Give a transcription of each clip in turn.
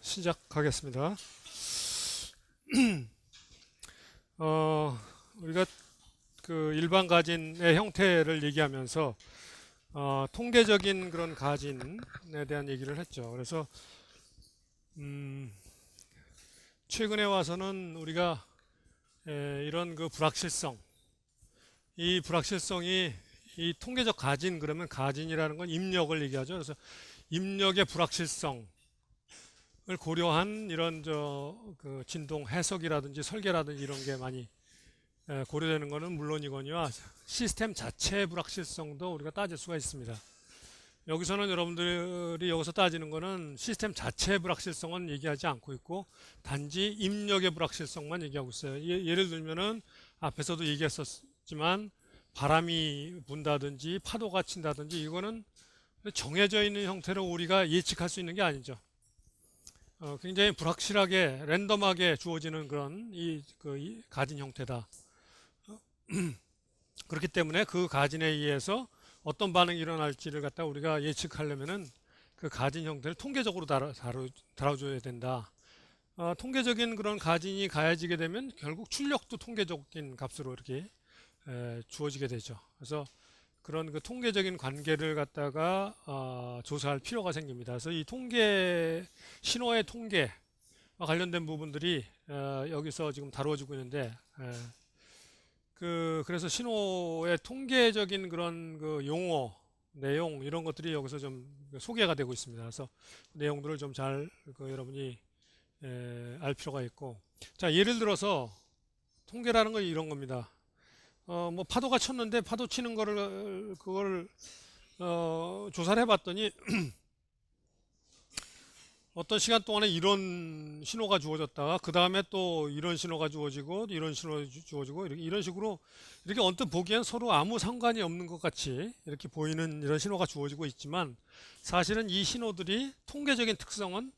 시작하겠습니다. 우리가 그 일반 가진의 형태를 얘기하면서 통계적인 그런 가진에 대한 얘기를 했죠. 그래서 최근에 와서는 우리가 이런 그 불확실성, 이 불확실성이 이 통계적 가진, 그러면 가진이라는 건 입력을 얘기하죠. 그래서 입력의 불확실성을 고려한 이런 그 진동 해석이라든지 설계라든지 이런 게 많이 고려되는 것은 물론이거니와 시스템 자체의 불확실성도 우리가 따질 수가 있습니다. 여기서는 여러분들이 여기서 따지는 것은 시스템 자체의 불확실성은 얘기하지 않고 있고 단지 입력의 불확실성만 얘기하고 있어요. 예를 들면은 앞에서도 얘기했었지만 바람이 분다든지 파도가 친다든지 이거는 정해져 있는 형태로 우리가 예측할 수 있는 게 아니죠. 굉장히 불확실하게 랜덤하게 주어지는 그런 이 가진 형태다. 그렇기 때문에 그 가진에 의해서 어떤 반응이 일어날지를 갖다 우리가 예측하려면은 그 가진 형태를 통계적으로 다뤄줘야 된다. 통계적인 그런 가진이 가해지게 되면 결국 출력도 통계적인 값으로 이렇게 주어지게 되죠. 그래서 그런 그 통계적인 관계를 갖다가 조사할 필요가 생깁니다. 그래서 이 통계 신호의 통계와 관련된 부분들이 여기서 지금 다루어지고 있는데 그래서 신호의 통계적인 그런 그 용어, 내용 이런 것들이 여기서 좀 소개가 되고 있습니다. 그래서 내용들을 좀 잘 여러분이 알 필요가 있고, 자 예를 들어서 통계라는 건 이런 겁니다. 뭐 파도가 쳤는데 파도 치는 거를 그걸 조사를 해봤더니 어떤 시간 동안에 이런 신호가 주어졌다가 그 다음에 또 이런 신호가 주어지고 이런 신호가 주어지고 이런 식으로 이렇게 언뜻 보기엔 서로 아무 상관이 없는 것 같이 이렇게 보이는 이런 신호가 주어지고 있지만 사실은 이 신호들이 통계적인 특성은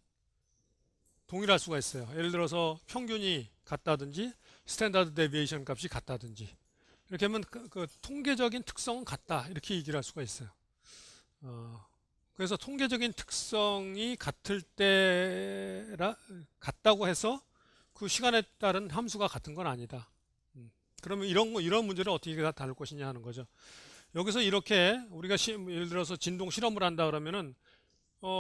동일할 수가 있어요. 예를 들어서 평균이 같다든지 스탠다드 데비에이션 값이 같다든지 이렇게 하면 그 통계적인 특성은 같다 이렇게 얘기를 할 수가 있어요. 그래서 통계적인 특성이 같다고 해서 그 시간에 따른 함수가 같은 건 아니다. 그러면 이런 문제를 어떻게 다룰 것이냐 하는 거죠. 여기서 이렇게 우리가 예를 들어서 진동 실험을 한다 그러면은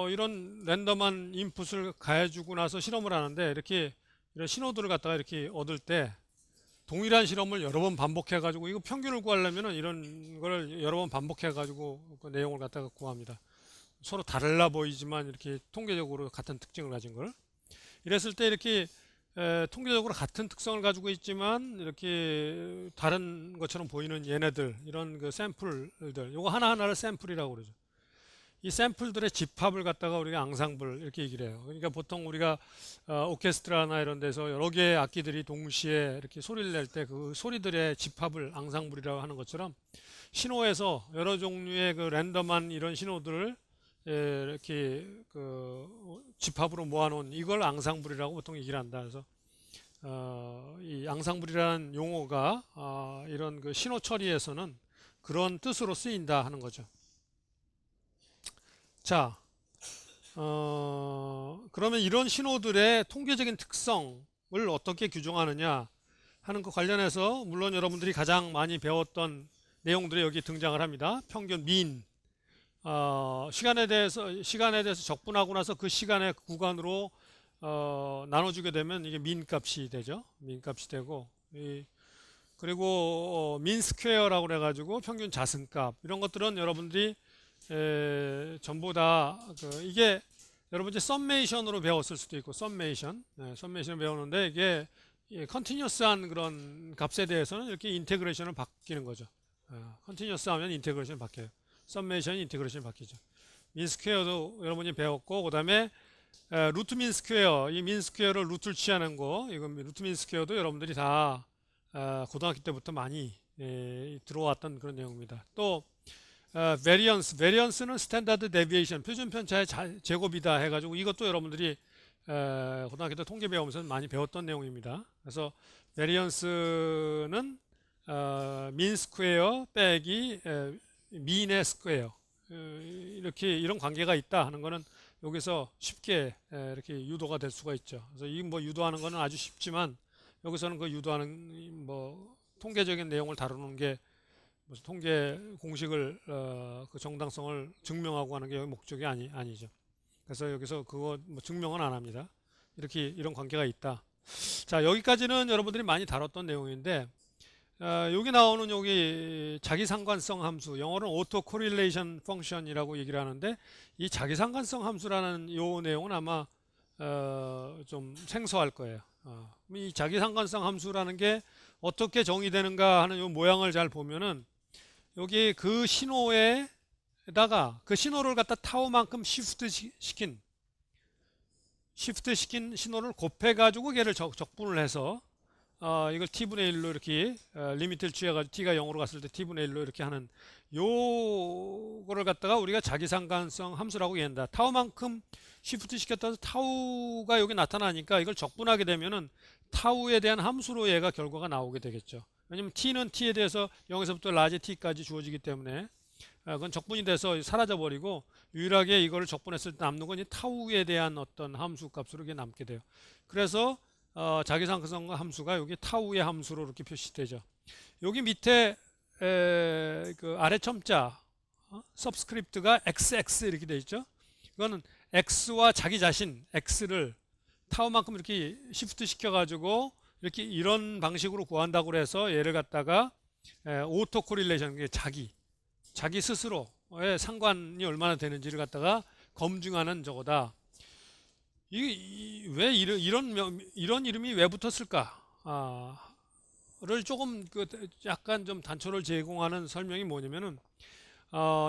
이런 랜덤한 인풋을 가해주고 나서 실험을 하는데 이렇게 이런 신호들을 갖다가 이렇게 얻을 때 동일한 실험을 여러 번 반복해 가지고 이거 평균을 구하려면은 이런 걸 여러 번 반복해 가지고 그 내용을 갖다가 구합니다. 서로 달라 보이지만 이렇게 통계적으로 같은 특징을 가진 걸 이랬을 때 이렇게 통계적으로 같은 특성을 가지고 있지만 이렇게 다른 것처럼 보이는 얘네들 이런 그 샘플들 요거 하나하나를 샘플이라고 그러죠. 이 샘플들의 집합을 갖다가 우리가 앙상블 이렇게 얘기를 해요. 그러니까 보통 우리가 오케스트라나 이런 데서 여러 개의 악기들이 동시에 이렇게 소리를 낼 때 그 소리들의 집합을 앙상블이라고 하는 것처럼 신호에서 여러 종류의 그 랜덤한 이런 신호들을 이렇게 그 집합으로 모아놓은 이걸 앙상블이라고 보통 얘기를 한다. 그래서 이 앙상블이라는 용어가 이런 그 신호 처리에서는 그런 뜻으로 쓰인다 하는 거죠. 자, 그러면 이런 신호들의 통계적인 특성을 어떻게 규정하느냐 하는 것 관련해서 물론 여러분들이 가장 많이 배웠던 내용들이 여기 등장을 합니다. 평균, 민, 시간에 대해서 적분하고 나서 그 시간의 구간으로 나눠주게 되면 이게 민 값이 되죠. 민 값이 되고 그리고 민 스퀘어라고 그래가지고 평균 자승값 이런 것들은 여러분들이 전부 다 이게 여러분들이 썸메이션으로 배웠을 수도 있고 썸메이션 배우는데 이게 컨티뉴어스한 그런 값에 대해서는 이렇게 인테그레이션을 바뀌는 거죠. 컨티뉴어스 하면 인테그레이션 바뀌어요. 썸메이션 인테그레이션 바뀌죠. 민 스퀘어도 여러분이 배웠고 그 다음에 루트 민 스퀘어 이 민 스퀘어를 루트를 취하는 거 이거 루트 민 스퀘어도 여러분들이 다 고등학교 때부터 많이 들어왔던 그런 내용입니다. 또 베리언스는 스탠다드 데비에이션 표준 편차의 제곱이다 해가지고 이것도 여러분들이 고등학교 때 통계 배우면서 많이 배웠던 내용입니다. 그래서 베리언스는 민 스퀘어 빼기 민의 스퀘어 이렇게 이런 관계가 있다 하는 거는 여기서 쉽게 이렇게 유도가 될 수가 있죠. 그래서 이 뭐 유도하는 거는 아주 쉽지만 여기서는 그 유도하는 뭐 통계적인 내용을 다루는 게 무슨 통계 공식을 그 정당성을 증명하고 하는 게 여기 목적이 아니죠. 그래서 여기서 그거 뭐 증명은 안 합니다. 이렇게 이런 관계가 있다. 자, 여기까지는 여러분들이 많이 다뤘던 내용인데 여기 나오는 여기 자기상관성 함수, 영어로는 auto correlation function이라고 얘기를 하는데 이 자기상관성 함수라는 요 내용은 아마 좀 생소할 거예요. 이 자기상관성 함수라는 게 어떻게 정의되는가 하는 요 모양을 잘 보면은 여기 그 신호에다가 그 신호를 갖다 타우만큼 시프트 시킨 신호를 곱해 가지고 걔를 적분을 해서 이걸 t분의 1로 이렇게 리미트를 취해가지고 t가 0으로 갔을 때 t분의 1로 이렇게 하는 요거를 갖다가 우리가 자기상관성 함수라고 얘기한다. 타우만큼 시프트 시켰다 해서 타우가 여기 나타나니까 이걸 적분하게 되면은 타우에 대한 함수로 얘가 결과가 나오게 되겠죠. 왜냐면 t는 t에 대해서 0에서부터 라지 t까지 주어지기 때문에 그건 적분이 돼서 사라져 버리고 유일하게 이거를 적분했을 때 남는 건 이 타우에 대한 어떤 함수 값으로 이게 남게 돼요. 그래서 자기상관성 함수가 여기 타우의 함수로 이렇게 표시되죠. 여기 밑에 그 아래 첨자 서브스크립트가 xx 이렇게 돼 있죠. 이거는 x와 자기 자신 x를 타우만큼 이렇게 시프트 시켜가지고 이렇게 이런 방식으로 구한다고 해서 얘를 갖다가 오토 코릴레이션, 자기 스스로의 상관이 얼마나 되는지를 갖다가 검증하는 저거다. 왜 이런 이름이 왜 붙었을까? 를 조금 약간 좀 단초를 제공하는 설명이 뭐냐면은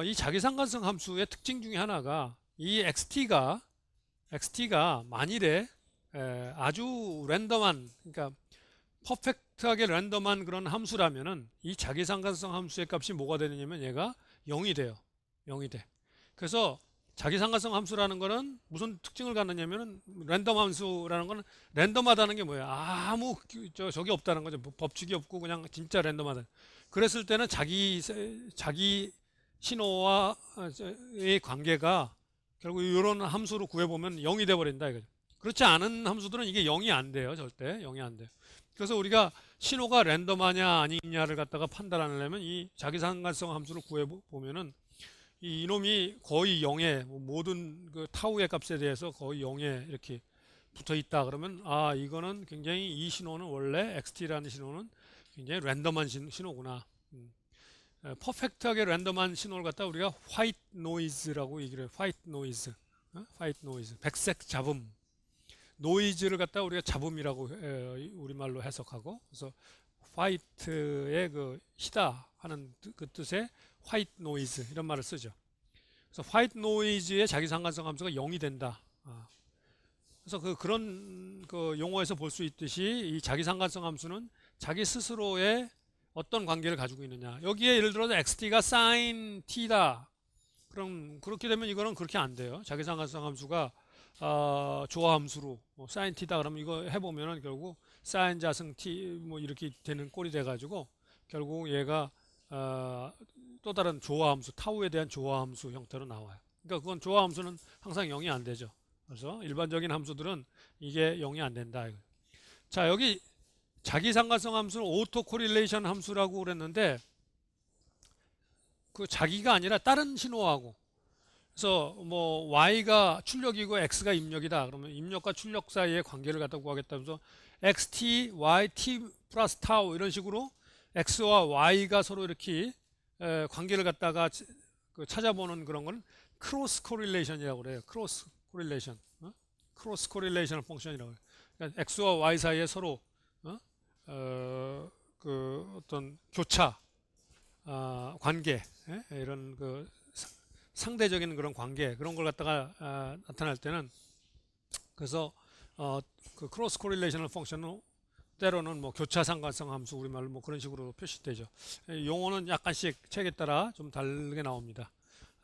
이 자기상관성 함수의 특징 중에 하나가 이 xt가 만일에 아주 랜덤한, 그러니까 퍼펙트하게 랜덤한 그런 함수라면은 이 자기상관성 함수의 값이 뭐가 되느냐면 얘가 0이 돼요. 0이 돼. 그래서 자기상관성 함수라는 거는 무슨 특징을 갖느냐면은 랜덤 함수라는 거는 랜덤하다는 게 뭐예요? 아무 저기 없다는 거죠. 법칙이 없고 그냥 진짜 랜덤하다. 그랬을 때는 자기 신호와의 관계가 결국 이런 함수로 구해보면 0이 돼 버린다 이거죠. 그렇지 않은 함수들은 이게 0이 안 돼요. 절대 0이 안 돼요. 그래서 우리가 신호가 랜덤하냐 아니냐를 갖다가 판단하려면 이 자기상관성 함수를 구해보면은 이놈이 거의 0에 모든 그 타우의 값에 대해서 거의 0에 이렇게 붙어 있다 그러면 이거는 굉장히 이 신호는 원래 XT라는 신호는 굉장히 랜덤한 신호구나. 퍼펙트하게 랜덤한 신호를 갖다 우리가 화이트 노이즈라고 얘기를 해요. 화이트 노이즈, 백색 잡음. 노이즈를 갖다 우리가 잡음이라고 우리말로 해석하고, 그래서 화이트의 그 희다 하는 그 뜻의 화이트 노이즈 이런 말을 쓰죠. 그래서 화이트 노이즈의 자기상관성 함수가 0이 된다. 그래서 그런 그 용어에서 볼 수 있듯이 이 자기상관성 함수는 자기 스스로의 어떤 관계를 가지고 있느냐. 여기에 예를 들어서 xt가 sin t다. 그럼 그렇게 되면 이거는 그렇게 안 돼요. 자기상관성 함수가 조화함수로 sin t다 그러면 이거 해보면은 결국 sin 자승 t 뭐 이렇게 되는 꼴이 돼가지고 결국 얘가 또 다른 조화함수 타우에 대한 조화함수 형태로 나와요. 그러니까 그건 조화함수는 항상 0이 안 되죠. 그래서 일반적인 함수들은 이게 0이 안 된다. 자, 여기 자기상관성 함수는 오토 코릴레이션 함수라고 그랬는데 그 자기가 아니라 다른 신호하고, 그래서 뭐 y가 출력이고 x가 입력이다 그러면 입력과 출력 사이의 관계를 갖다 구하겠다면서 xt, y, t 플러스 타우 이런 식으로 x와 y가 서로 이렇게 관계를 갖다가 찾아보는 그런 건 크로스 코릴레이션이라고 그래요. 크로스 코릴레이션 펑션이라고 해요. 그러니까 x와 y 사이에 서로 그 어떤 교차 관계, 이런 그 상대적인 그런 관계 그런 걸 갖다가 나타날 때는 그래서 그 크로스 코릴레이셔널 펑션은 때로는 뭐 교차 상관성 함수 우리말로 뭐 그런 식으로 표시되죠. 용어는 약간씩 책에 따라 좀 다르게 나옵니다.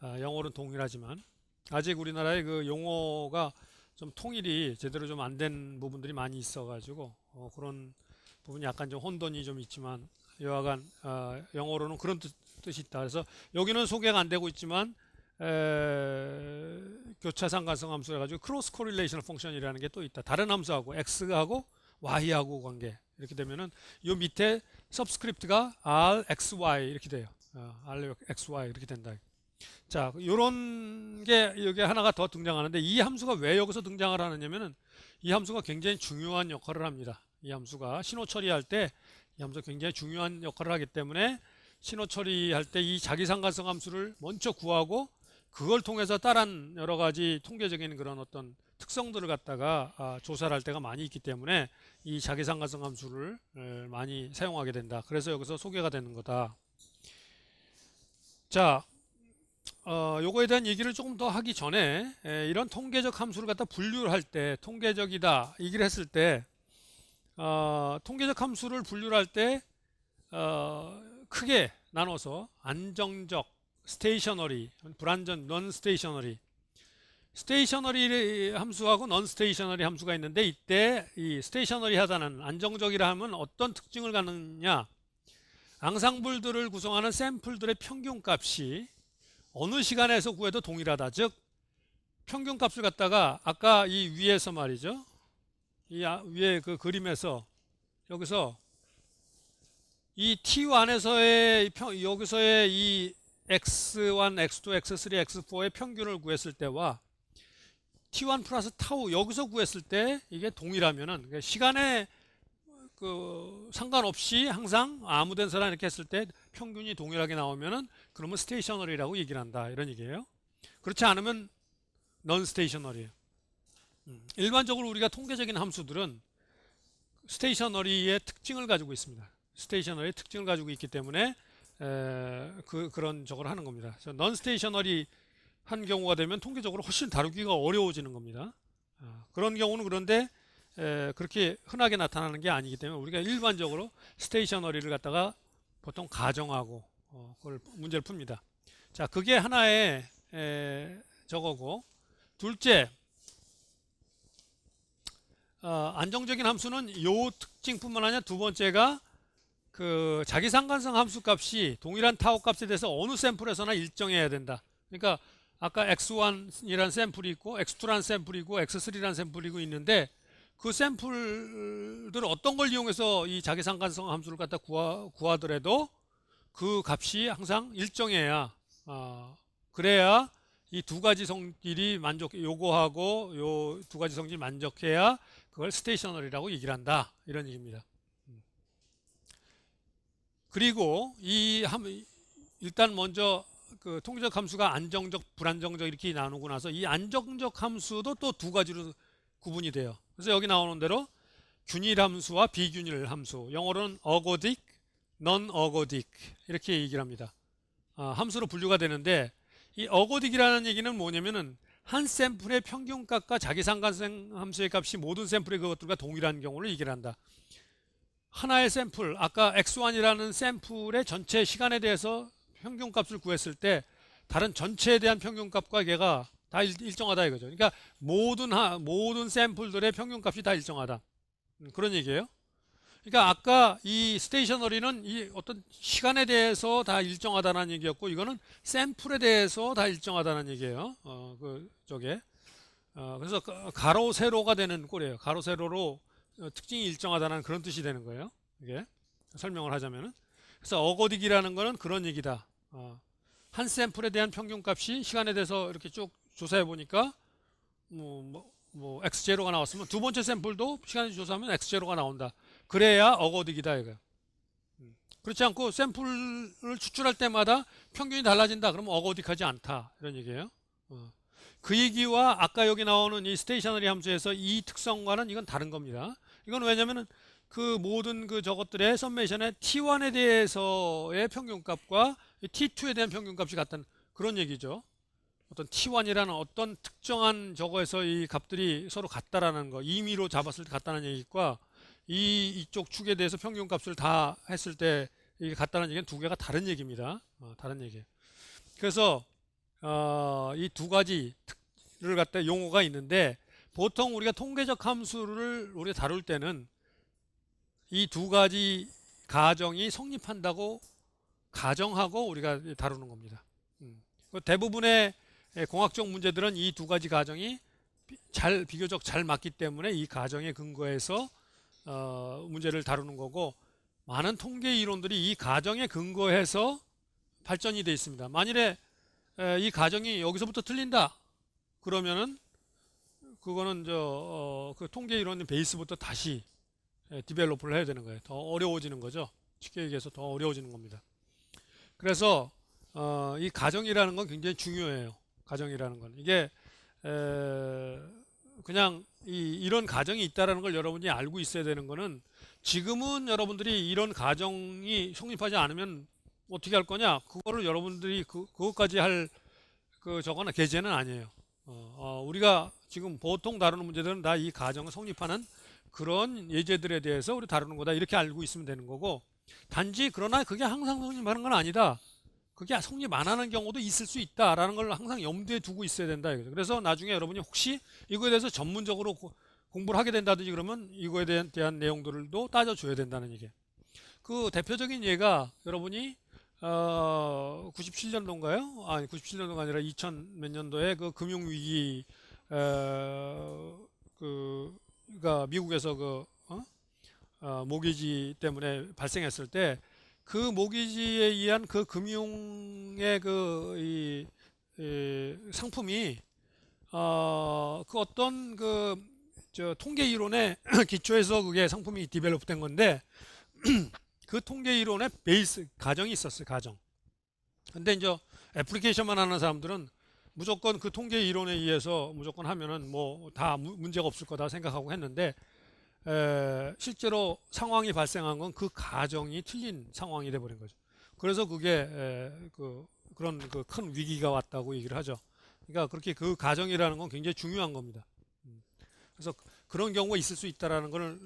영어는 동일하지만 아직 우리나라의 그 용어가 좀 통일이 제대로 좀 안 된 부분들이 많이 있어가지고 그런 부분이 약간 좀 혼돈이 좀 있지만 여하간 영어로는 그런 뜻이 있다. 그래서 여기는 소개가 안 되고 있지만 교차 상관성 함수라 가지고 크로스 코릴레이션 펑션이라는 게 또 있다. 다른 함수하고 x하고 y하고 관계 이렇게 되면은 요 밑에 서브스크립트가 rxy 이렇게 돼요. rxy 이렇게 된다. 자, 요런 게 여기 하나가 더 등장하는데 이 함수가 왜 여기서 등장을 하느냐면은 이 함수가 굉장히 중요한 역할을 합니다. 이 함수가 신호 처리할 때 이 함수가 굉장히 중요한 역할을 하기 때문에 신호 처리할 때 이 자기상관성 함수를 먼저 구하고 그걸 통해서 다른 여러 가지 통계적인 그런 어떤 특성들을 갖다가 조사를 할 때가 많이 있기 때문에 이 자기상관성 함수를 많이 사용하게 된다. 그래서 여기서 소개가 되는 거다. 자, 요거에 대한 얘기를 조금 더 하기 전에 이런 통계적 함수를 갖다 분류를 할 때 통계적이다 얘기를 했을 때 통계적 함수를 분류를 할 때 크게 나눠서 안정적, 스테이셔너리, 불안전, 넌 스테이셔너리, 스테이셔너리 함수하고 넌 스테이셔너리 함수가 있는데 이때 이 스테이셔너리 하다는 안정적이라 하면 어떤 특징을 갖느냐? 앙상블들을 구성하는 샘플들의 평균값이 어느 시간에서 구해도 동일하다. 즉 평균값을 갖다가 아까 이 위에서 말이죠. 이 위에 그 그림에서 여기서 이 T1에서의 여기서의 이 X1, X2, X3, X4의 평균을 구했을 때와 T1 플러스 타우 여기서 구했을 때 이게 동일하면은 시간에 그 상관없이 항상 아무데나 서나 이렇게 했을 때 평균이 동일하게 나오면은 그러면 스테이셔너리라고 얘기를 한다 이런 얘기예요. 그렇지 않으면 넌 스테이셔너리예요. 일반적으로 우리가 통계적인 함수들은 스테이셔너리의 특징을 가지고 있습니다. 스테이셔너리의 특징을 가지고 있기 때문에 그런 저걸 하는 겁니다. 넌 스테이셔너리 한 경우가 되면 통계적으로 훨씬 다루기가 어려워지는 겁니다. 그런 경우는 그런데 그렇게 흔하게 나타나는 게 아니기 때문에 우리가 일반적으로 스테이셔너리를 갖다가 보통 가정하고 그걸 문제를 풉니다. 자, 그게 하나의 저거고 둘째 안정적인 함수는 요 특징뿐만 아니라 두 번째가 그 자기상관성 함수 값이 동일한 타워 값에 대해서 어느 샘플에서나 일정해야 된다. 그러니까 아까 X1이라는 샘플이 있고 X2라는 샘플이 있고 X3라는 샘플이고 있는데 그 샘플들을 어떤 걸 이용해서 이 자기상관성 함수를 갖다 구하더라도 그 값이 항상 일정해야 그래야 이 두 가지 성질이 요거하고 요 두 가지 성질이 만족해야 그걸 스테이셔너리라고 얘기를 한다 이런 얘기입니다. 그리고 일단 먼저 그 통계적 함수가 안정적, 불안정적 이렇게 나누고 나서 이 안정적 함수도 또 두 가지로 구분이 돼요. 그래서 여기 나오는 대로 균일 함수와 비균일 함수, 영어로는 ergodic, non-ergodic 이렇게 얘기를 합니다. 함수로 분류가 되는데 이 ergodic이라는 얘기는 뭐냐면은 한 샘플의 평균값과 자기상관성 함수의 값이 모든 샘플의 그것들과 동일한 경우를 얘기를 한다. 하나의 샘플, 아까 X1이라는 샘플의 전체 시간에 대해서 평균값을 구했을 때 다른 전체에 대한 평균값과 걔가 다 일정하다 이거죠. 그러니까 모든 샘플들의 평균값이 다 일정하다. 그런 얘기예요. 그러니까 아까 이 스테이셔너리는 이 어떤 시간에 대해서 다 일정하다는 얘기였고 이거는 샘플에 대해서 다 일정하다는 얘기예요. 그래서 가로 세로가 되는 꼴이에요. 가로 세로로 특징이 일정하다는 그런 뜻이 되는 거예요. 이게 설명을 하자면은 그래서 어거딕이라는 거는 그런 얘기다. 한 샘플에 대한 평균값이 시간에 대해서 이렇게 쭉 조사해 보니까 X0가 나왔으면 두 번째 샘플도 시간을 조사하면 X0가 나온다. 그래야 어거딕이다 이거예요. 그렇지 않고 샘플을 추출할 때마다 평균이 달라진다. 그러면 어거딕하지 않다. 이런 얘기예요. 그 얘기와 아까 여기 나오는 이 스테이셔너리 함수에서 이 특성과는 이건 다른 겁니다. 이건 왜냐면은 그 모든 그 저것들의 썸메이션의 T1에 대해서의 평균값과 T2에 대한 평균값이 같다는 그런 얘기죠. 어떤 T1이라는 어떤 특정한 저거에서 이 값들이 서로 같다라는 거, 임의로 잡았을 때 같다는 얘기과 이쪽 축에 대해서 평균값을 다 했을 때 이게 같다는 얘기는 두 개가 다른 얘기입니다. 다른 얘기예요. 그래서 이 두 가지를 갖다 용어가 있는데 보통 우리가 통계적 함수를 우리가 다룰 때는 이 두 가지 가정이 성립한다고 가정하고 우리가 다루는 겁니다. 대부분의 공학적 문제들은 이 두 가지 가정이 비교적 잘 맞기 때문에 이 가정에 근거해서 문제를 다루는 거고, 많은 통계 이론들이 이 가정에 근거해서 발전이 되어 있습니다. 만일에 이 가정이 여기서부터 틀린다 그러면은 그거는 그 통계 이론 베이스부터 다시 디벨롭을 해야 되는 거예요. 더 어려워지는 거죠. 쉽게 얘기해서 더 어려워지는 겁니다. 그래서 이 가정이라는 건 굉장히 중요해요. 가정이라는 건 이게 그냥 이런 가정이 있다라는 걸 여러분이 알고 있어야 되는 거는, 지금은 여러분들이 이런 가정이 성립하지 않으면 어떻게 할 거냐, 그거를 여러분들이 그것까지 할 저거나 계제는 아니에요. 우리가 지금 보통 다루는 문제들은 다 이 가정을 성립하는 그런 예제들에 대해서 우리 다루는 거다, 이렇게 알고 있으면 되는 거고, 단지 그러나 그게 항상 성립하는 건 아니다, 그게 성립 안 하는 경우도 있을 수 있다라는 걸 항상 염두에 두고 있어야 된다. 그래서 나중에 여러분이 혹시 이거에 대해서 전문적으로 공부를 하게 된다든지 그러면 이거에 대한 내용들도 따져줘야 된다는 얘기예요. 그 대표적인 예가 여러분이 97년도인가요? 아니 97년도가 아니라 2000 몇 년도에 그 금융위기 그가 미국에서 모기지 때문에 발생했을 때, 그 모기지에 의한 그 금융의 이 상품이 그 어떤 통계 이론의 기초에서 그게 상품이 디벨롭된 건데, 그 통계 이론의 베이스 가정이 있었어요. 가정. 근데 이제 애플리케이션만 하는 사람들은 무조건 그 통계 이론에 의해서 무조건 하면은 뭐 다 문제가 없을 거다 생각하고 했는데, 실제로 상황이 발생한 건 그 가정이 틀린 상황이 돼 버린 거죠. 그래서 그게 그런 큰 위기가 왔다고 얘기를 하죠. 그러니까 그렇게 그 가정이라는 건 굉장히 중요한 겁니다. 그래서 그런 경우가 있을 수 있다라는 걸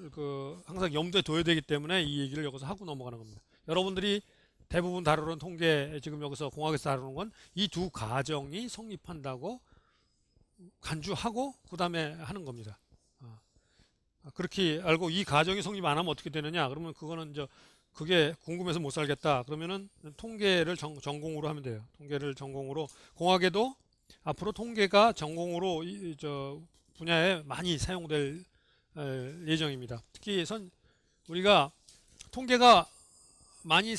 항상 염두에 둬야 되기 때문에 이 얘기를 여기서 하고 넘어가는 겁니다. 여러분들이 대부분 다루는 통계, 지금 여기서 공학에서 다루는 건 이 두 가정이 성립한다고 간주하고 그 다음에 하는 겁니다. 그렇게 알고 이 가정이 성립 안 하면 어떻게 되느냐, 그러면 그거는 그게 궁금해서 못 살겠다 그러면은 통계를 전공으로 하면 돼요. 통계를 전공으로, 공학에도 앞으로 통계가 전공으로 분야에 많이 사용될 예정입니다. 특히 우리가 통계가 많이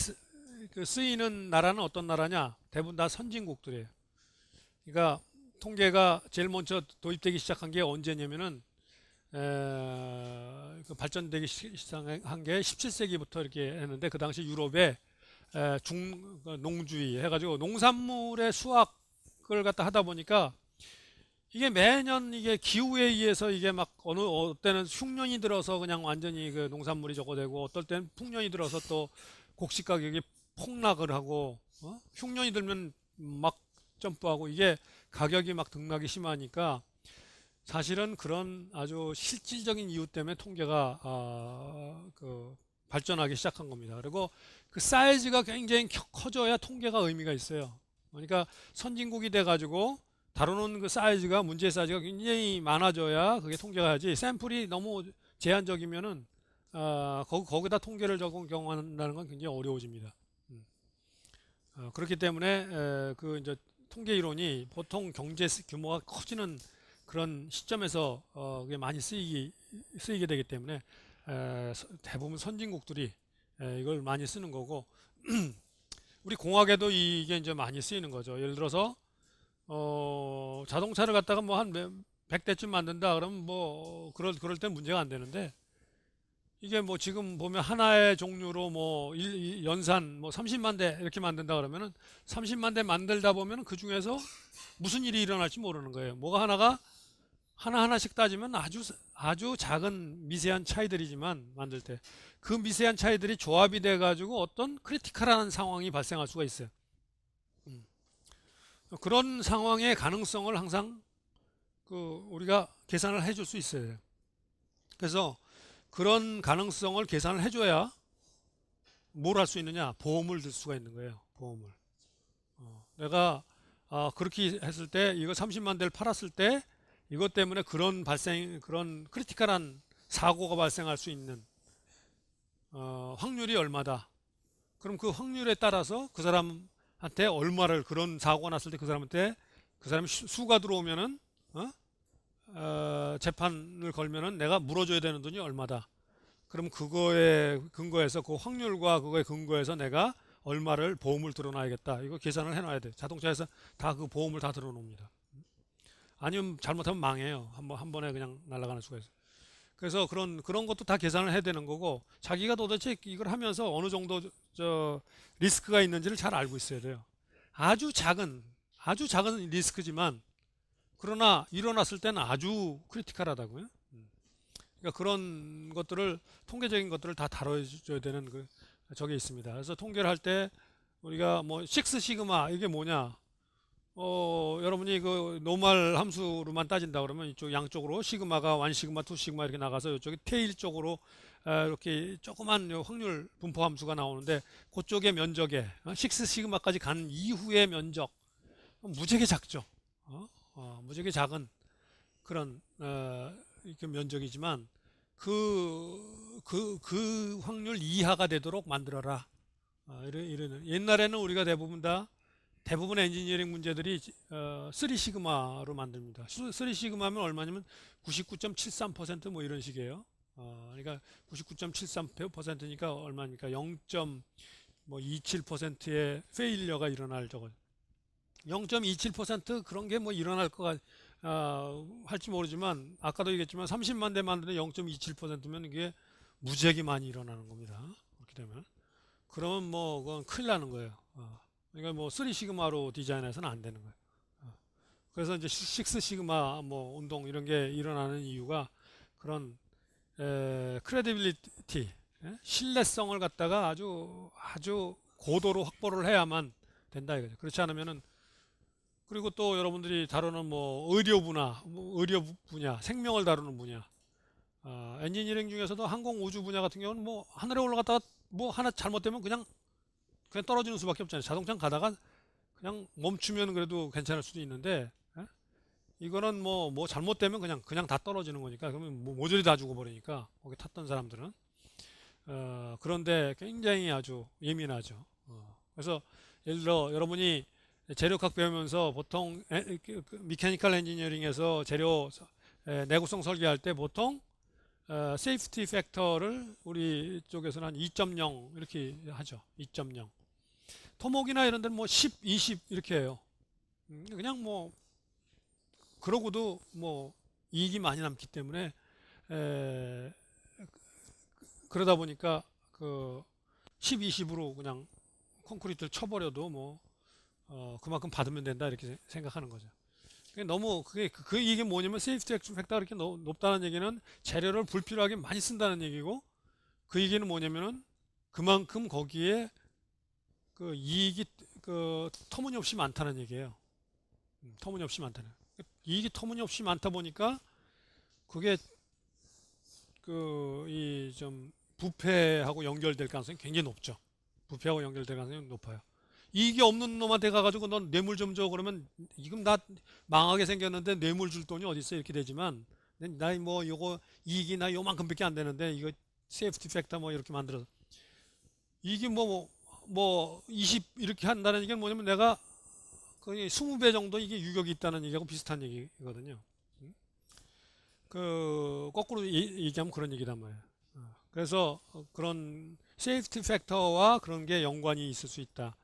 쓰이는 나라는 어떤 나라냐, 대부분 다 선진국들이에요. 그러니까 통계가 제일 먼저 도입되기 시작한 게 언제냐면은 발전되기 시작한 게 17세기부터 이렇게 했는데, 그 당시 유럽에 농주의 해가지고 농산물의 수확을 갖다 하다 보니까 이게 매년 이게 기후에 의해서 이게 막 어느 때는 흉년이 들어서 그냥 완전히 그 농산물이 저거 되고, 어떨 때는 풍년이 들어서 또 곡식 가격이 폭락을 하고, 흉년이 들면 막 점프하고, 이게 가격이 막 등락이 심하니까 사실은 그런 아주 실질적인 이유 때문에 통계가 발전하기 시작한 겁니다. 그리고 그 사이즈가 굉장히 커져야 통계가 의미가 있어요. 그러니까 선진국이 돼가지고 다루는 그 사이즈가, 문제의 사이즈가 굉장히 많아져야 그게 통계가 하지, 샘플이 너무 제한적이면은 거기다 통계를 적용한다는 건 굉장히 어려워집니다. 그렇기 때문에 이제 통계 이론이 보통 경제 규모가 커지는 그런 시점에서 그게 많이 쓰이게 되기 때문에 대부분 선진국들이 이걸 많이 쓰는 거고, 우리 공학에도 이게 이제 많이 쓰이는 거죠. 예를 들어서 자동차를 갖다가 뭐 한 100대쯤 만든다 그러면 뭐 그럴 때 문제가 안 되는데, 이게 뭐 지금 보면 하나의 종류로 뭐 연산 뭐 30만 대 이렇게 만든다 그러면은 30만 대 만들다 보면은 그 중에서 무슨 일이 일어날지 모르는 거예요. 뭐가 하나하나씩 따지면 아주 작은 미세한 차이들이지만, 만들 때 그 미세한 차이들이 조합이 돼 가지고 어떤 크리티컬한 상황이 발생할 수가 있어요. 그런 상황의 가능성을 항상 우리가 계산을 해줄 수 있어요. 그래서 그런 가능성을 계산을 해줘야 뭘 할 수 있느냐, 보험을 들 수가 있는 거예요. 보험을. 내가 그렇게 했을 때, 이거 30만 대를 팔았을 때 이것 때문에 그런 크리티컬한 사고가 발생할 수 있는 확률이 얼마다. 그럼 그 확률에 따라서 그 사람한테 얼마를, 그런 사고가 났을 때 그 사람한테 그 사람이 수가 들어오면은 재판을 걸면은 내가 물어줘야 되는 돈이 얼마다. 그럼 그거에 근거해서 그 확률과 그거에 근거해서 내가 얼마를 보험을 들어놔야겠다. 이거 계산을 해놔야 돼. 자동차에서 다 그 보험을 다 들어놓습니다. 아니면 잘못하면 망해요. 한 번에 그냥 날아가는 수가 있어요. 그래서 그런 것도 다 계산을 해야 되는 거고 자기가 도대체 이걸 하면서 어느 정도 리스크가 있는지를 잘 알고 있어야 돼요. 아주 작은 리스크지만 그러나 일어났을 때는 아주 크리티컬하다고요. 그러니까 그런 것들을 통계적인 것들을 다 다뤄줘야 되는 저게 있습니다. 그래서 통계를 할 때 우리가 뭐 식스 시그마 이게 뭐냐? 여러분이 그 노멀 함수로만 따진다 그러면 이쪽 양쪽으로 시그마가 1 시그마, 2 시그마 이렇게 나가서 이쪽에 테일 쪽으로 이렇게 조그만 확률 분포 함수가 나오는데 그쪽의 면적에 6 시그마까지 간 이후의 면적 무지하게 작죠. 무지하게 작은 그런 이렇게 면적이지만 그 확률 이하가 되도록 만들어라. 이런 옛날에는 우리가 대부분의 엔지니어링 문제들이 3 시그마로 만듭니다. 3 시그마면 얼마냐면 99.73%뭐 이런 식이에요. 그러니까 99.73%니까 얼마입니까? 0.27%의 페일러가 일어날 저거. 0.27% 그런 게 뭐 일어날 거 할지 모르지만 아까도 얘기했지만 30만 대 만드는 0.27%면 이게 무지하게 많이 일어나는 겁니다. 그렇게 되면 그러면 뭐 그건 큰일 나는 거예요. 그러니까 뭐 3 시그마로 디자인해서는 안 되는 거예요. 그래서 이제 6 시그마 뭐 운동 이런 게 일어나는 이유가 그런 크레디빌리티 신뢰성을 갖다가 아주 고도로 확보를 해야만 된다 이거죠. 그렇지 않으면은 그리고 또 여러분들이 다루는 뭐 의료 분야, 생명을 다루는 분야, 엔지니어링 중에서도 항공 우주 분야 같은 경우는 뭐 하늘에 올라갔다가 뭐 하나 잘못되면 그냥 떨어지는 수밖에 없잖아요. 자동차 가다가 그냥 멈추면 그래도 괜찮을 수도 있는데 이거는 뭐 잘못되면 그냥 다 떨어지는 거니까 그러면 뭐 모조리 다 죽어버리니까 거기 탔던 사람들은 그런데 굉장히 아주 예민하죠. 그래서 예를 들어 여러분이 재료학 배우면서 보통 미케니컬 엔지니어링에서 재료 내구성 설계할 때 보통 세이프티 팩터를 우리 쪽에서는 한 2.0 이렇게 하죠. 2.0. 토목이나 이런 데는 뭐 10, 20 이렇게 해요. 그냥 뭐 그러고도 뭐 이익이 많이 남기 때문에 그러다 보니까 그 10, 20으로 그냥 콘크리트를 쳐버려도 뭐 그만큼 받으면 된다 이렇게 생각하는 거죠. 너무 이게 뭐냐면 세이프티 팩터가 이렇게 높다는 얘기는 재료를 불필요하게 많이 쓴다는 얘기고 그 얘기는 뭐냐면은 그만큼 거기에 그 이익이 터무니없이 많다는 얘기예요. 터무니없이 많다는. 이익이 터무니없이 많다 보니까 그게 이 좀 부패하고 연결될 가능성이 굉장히 높죠. 부패하고 연결될 가능성이 높아요. 이익이 없는 놈한테 가가지고 넌 뇌물 좀 줘 그러면 지금 나 망하게 생겼는데 뇌물 줄 돈이 어디 있어 이렇게 되지만 나 뭐 요거 이익이 나 요만큼밖에 안 되는데 이거 세이프티 팩터 뭐 이렇게 만들어서 이익이 뭐 20 이렇게 한다는 얘기는 뭐냐면 내가 거의 20배 정도 이게 유격이 있다는 얘기하고 비슷한 얘기거든요. 거꾸로 얘기하면 그런 얘기단 말이에요. 그래서 그런 세이프티 팩터와 그런 게 연관이 있을 수 있다.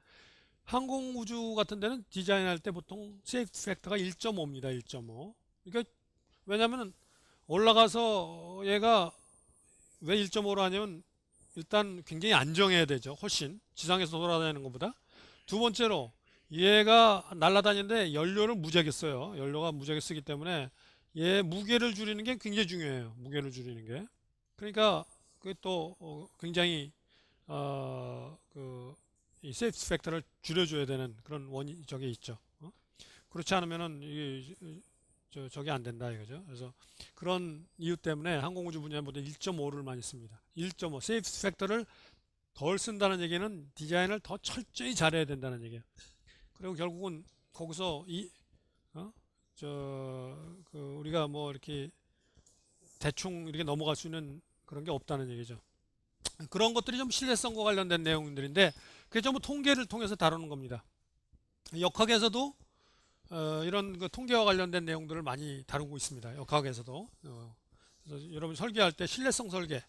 항공우주 같은 데는 디자인할 때 보통 세이프티 팩터가 1.5입니다. 1.5. 그러니까 왜냐면은 올라가서 얘가 왜 1.5로 하냐면 일단 굉장히 안정해야 되죠. 훨씬 지상에서 돌아다니는 것보다. 두 번째로 얘가 날아다니는데 연료를 무지하게 써요. 연료가 무지하게 쓰기 때문에 얘 무게를 줄이는 게 굉장히 중요해요. 무게를 줄이는 게. 그러니까 그게 또 굉장히 이 세이프티 팩터를 줄여줘야 되는 그런 저게 있죠. 그렇지 않으면은 이게 저게 안 된다 이거죠. 그래서 그런 이유 때문에 항공우주 분야보다 1.5를 많이 씁니다. 1.5 세이프티 팩터를 덜 쓴다는 얘기는 디자인을 더 철저히 잘해야 된다는 얘기예요. 그리고 결국은 거기서 우리가 뭐 이렇게 대충 이렇게 넘어갈 수 있는 그런 게 없다는 얘기죠. 그런 것들이 좀 신뢰성과 관련된 내용들인데 그게 전부 통계를 통해서 다루는 겁니다. 역학에서도 이런 그 통계와 관련된 내용들을 많이 다루고 있습니다. 역학에서도. 그래서 여러분 설계할 때 신뢰성 설계,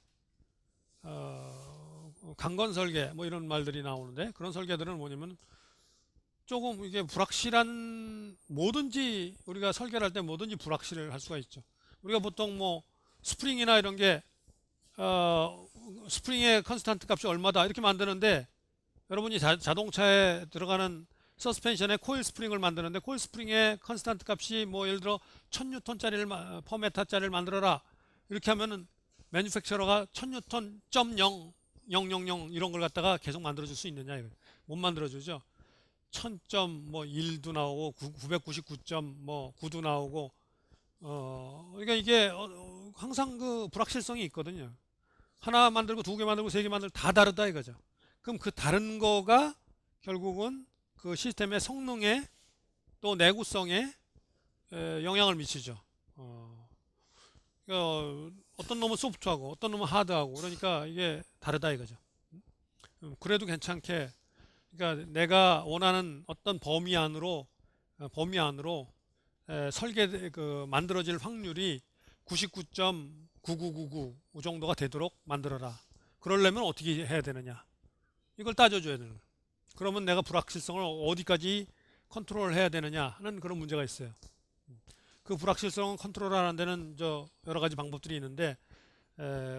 강건 설계 뭐 이런 말들이 나오는데 그런 설계들은 뭐냐면 조금 이게 불확실한 뭐든지 우리가 설계를 할 때 뭐든지 불확실을 할 수가 있죠. 우리가 보통 뭐 스프링이나 이런 게 스프링의 컨스탄트 값이 얼마다 이렇게 만드는데 여러분이 자동차에 들어가는 서스펜션의 코일 스프링을 만드는데 코일 스프링의 컨스탄트 값이 뭐 예를 들어 1000뉴턴짜리를 퍼 메타짜리를 만들어라 이렇게 하면은 매니팩처러가 1000뉴턴 .0 000 이런 걸 갖다가 계속 만들어줄 수 있느냐 이거 못 만들어주죠. 1000.1도 나오고 999.9도 나오고 그러니까 이게 항상 그 불확실성이 있거든요. 하나 만들고 두 개 만들고 세 개 만들고 다 다르다 이거죠. 그럼 그 다른 거가 결국은 그 시스템의 성능에 또 내구성에 영향을 미치죠. 그러니까 어떤 놈은 소프트하고 어떤 놈은 하드하고 그러니까 이게 다르다 이거죠. 그래도 괜찮게 그러니까 내가 원하는 어떤 범위 안으로 설계 그 만들어질 확률이 99.9999 정도가 되도록 만들어라. 그러려면 어떻게 해야 되느냐? 이걸 따져줘야 되는 거예요. 그러면 내가 불확실성을 어디까지 컨트롤 해야 되느냐 하는 그런 문제가 있어요. 그 불확실성을 컨트롤하는 데는 여러 가지 방법들이 있는데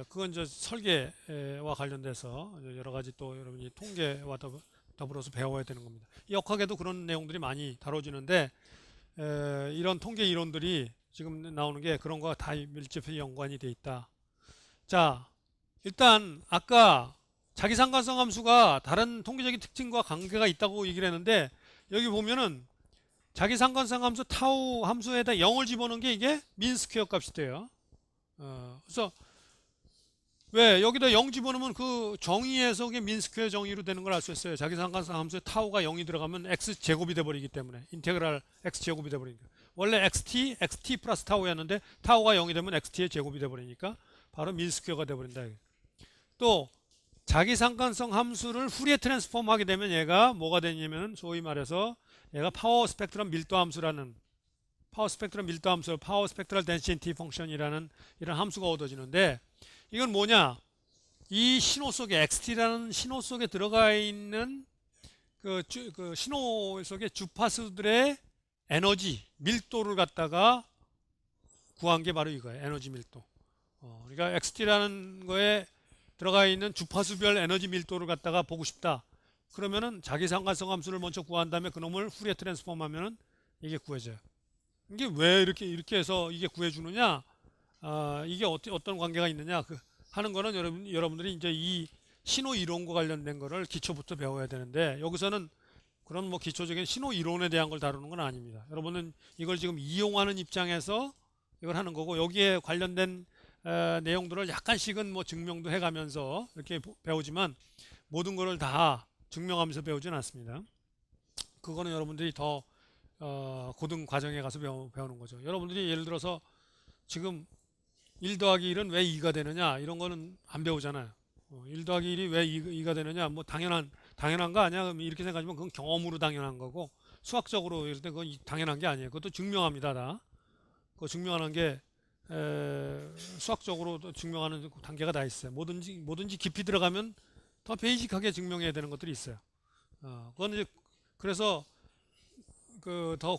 그건 설계와 관련돼서 여러 가지 또 여러분이 통계와 더불어서 배워야 되는 겁니다. 역학에도 그런 내용들이 많이 다뤄지는데 이런 통계 이론들이 지금 나오는 게 그런 거와 다 밀접히 연관이 돼 있다. 자, 일단 아까 자기상관성 함수가 다른 통계적인 특징과 관계가 있다고 얘기를 했는데 여기 보면은 자기상관성 함수 타우 함수에다 0을 집어넣은 게 이게 민스퀘어 값이 돼요. 그래서 왜 여기다 0 집어넣으면 그 정의에서 그게 민스퀘어 정의로 되는 걸 알 수 있어요. 자기상관성 함수에 타우가 0이 들어가면 x제곱이 돼버리기 때문에 인테그랄 x제곱이 돼버리니까 원래 xt 플러스 타우였는데 타우가 0이 되면 xt의 제곱이 돼버리니까 바로 민스퀘어가 돼버린다. 또 자기상관성 함수를 후리에 트랜스폼 하게 되면 얘가 뭐가 되냐면 소위 말해서 얘가 파워 스펙트럼 밀도 함수라는 파워 스펙트럴 덴시티 펑션이라는 이런 함수가 얻어지는데 이건 뭐냐? 이 신호 속에 xt라는 신호 속에 들어가 있는 그 신호 속의 주파수들의 에너지 밀도를 갖다가 구한 게 바로 이거예요. 에너지 밀도. 그러니까 xt라는 거에 들어가 있는 주파수별 에너지 밀도를 갖다가 보고 싶다. 그러면은 자기상관성 함수를 먼저 구한 다음에 그놈을 후리에 트랜스폼 하면은 이게 구해져요. 이게 왜 이렇게 해서 이게 구해주느냐? 이게 어떤 관계가 있느냐? 하는 거는 여러분들이 이제 이 신호 이론과 관련된 거를 기초부터 배워야 되는데 여기서는 그런 뭐 기초적인 신호 이론에 대한 걸 다루는 건 아닙니다. 여러분은 이걸 지금 이용하는 입장에서 이걸 하는 거고 여기에 관련된 내용들을 약간씩은 뭐 증명도 해가면서 이렇게 배우지만 모든 거를 다 증명하면서 배우지는 않습니다. 그거는 여러분들이 더 고등 과정에 가서 배우는 거죠. 여러분들이 예를 들어서 지금 1 더하기 1은 왜 2가 되느냐 이런 거는 안 배우잖아요. 1 더하기 1이 왜 2가 되느냐 뭐 당연한 거 아니야 이렇게 생각하지만 그건 경험으로 당연한 거고 수학적으로 이럴 때 그건 당연한 게 아니에요. 그것도 증명합니다. 다. 그거 증명하는 게 수학적으로 증명하는 단계가 다 있어요. 뭐든지 깊이 들어가면 더 베이직하게 증명해야 되는 것들이 있어요. 그건 이제 그래서 그 더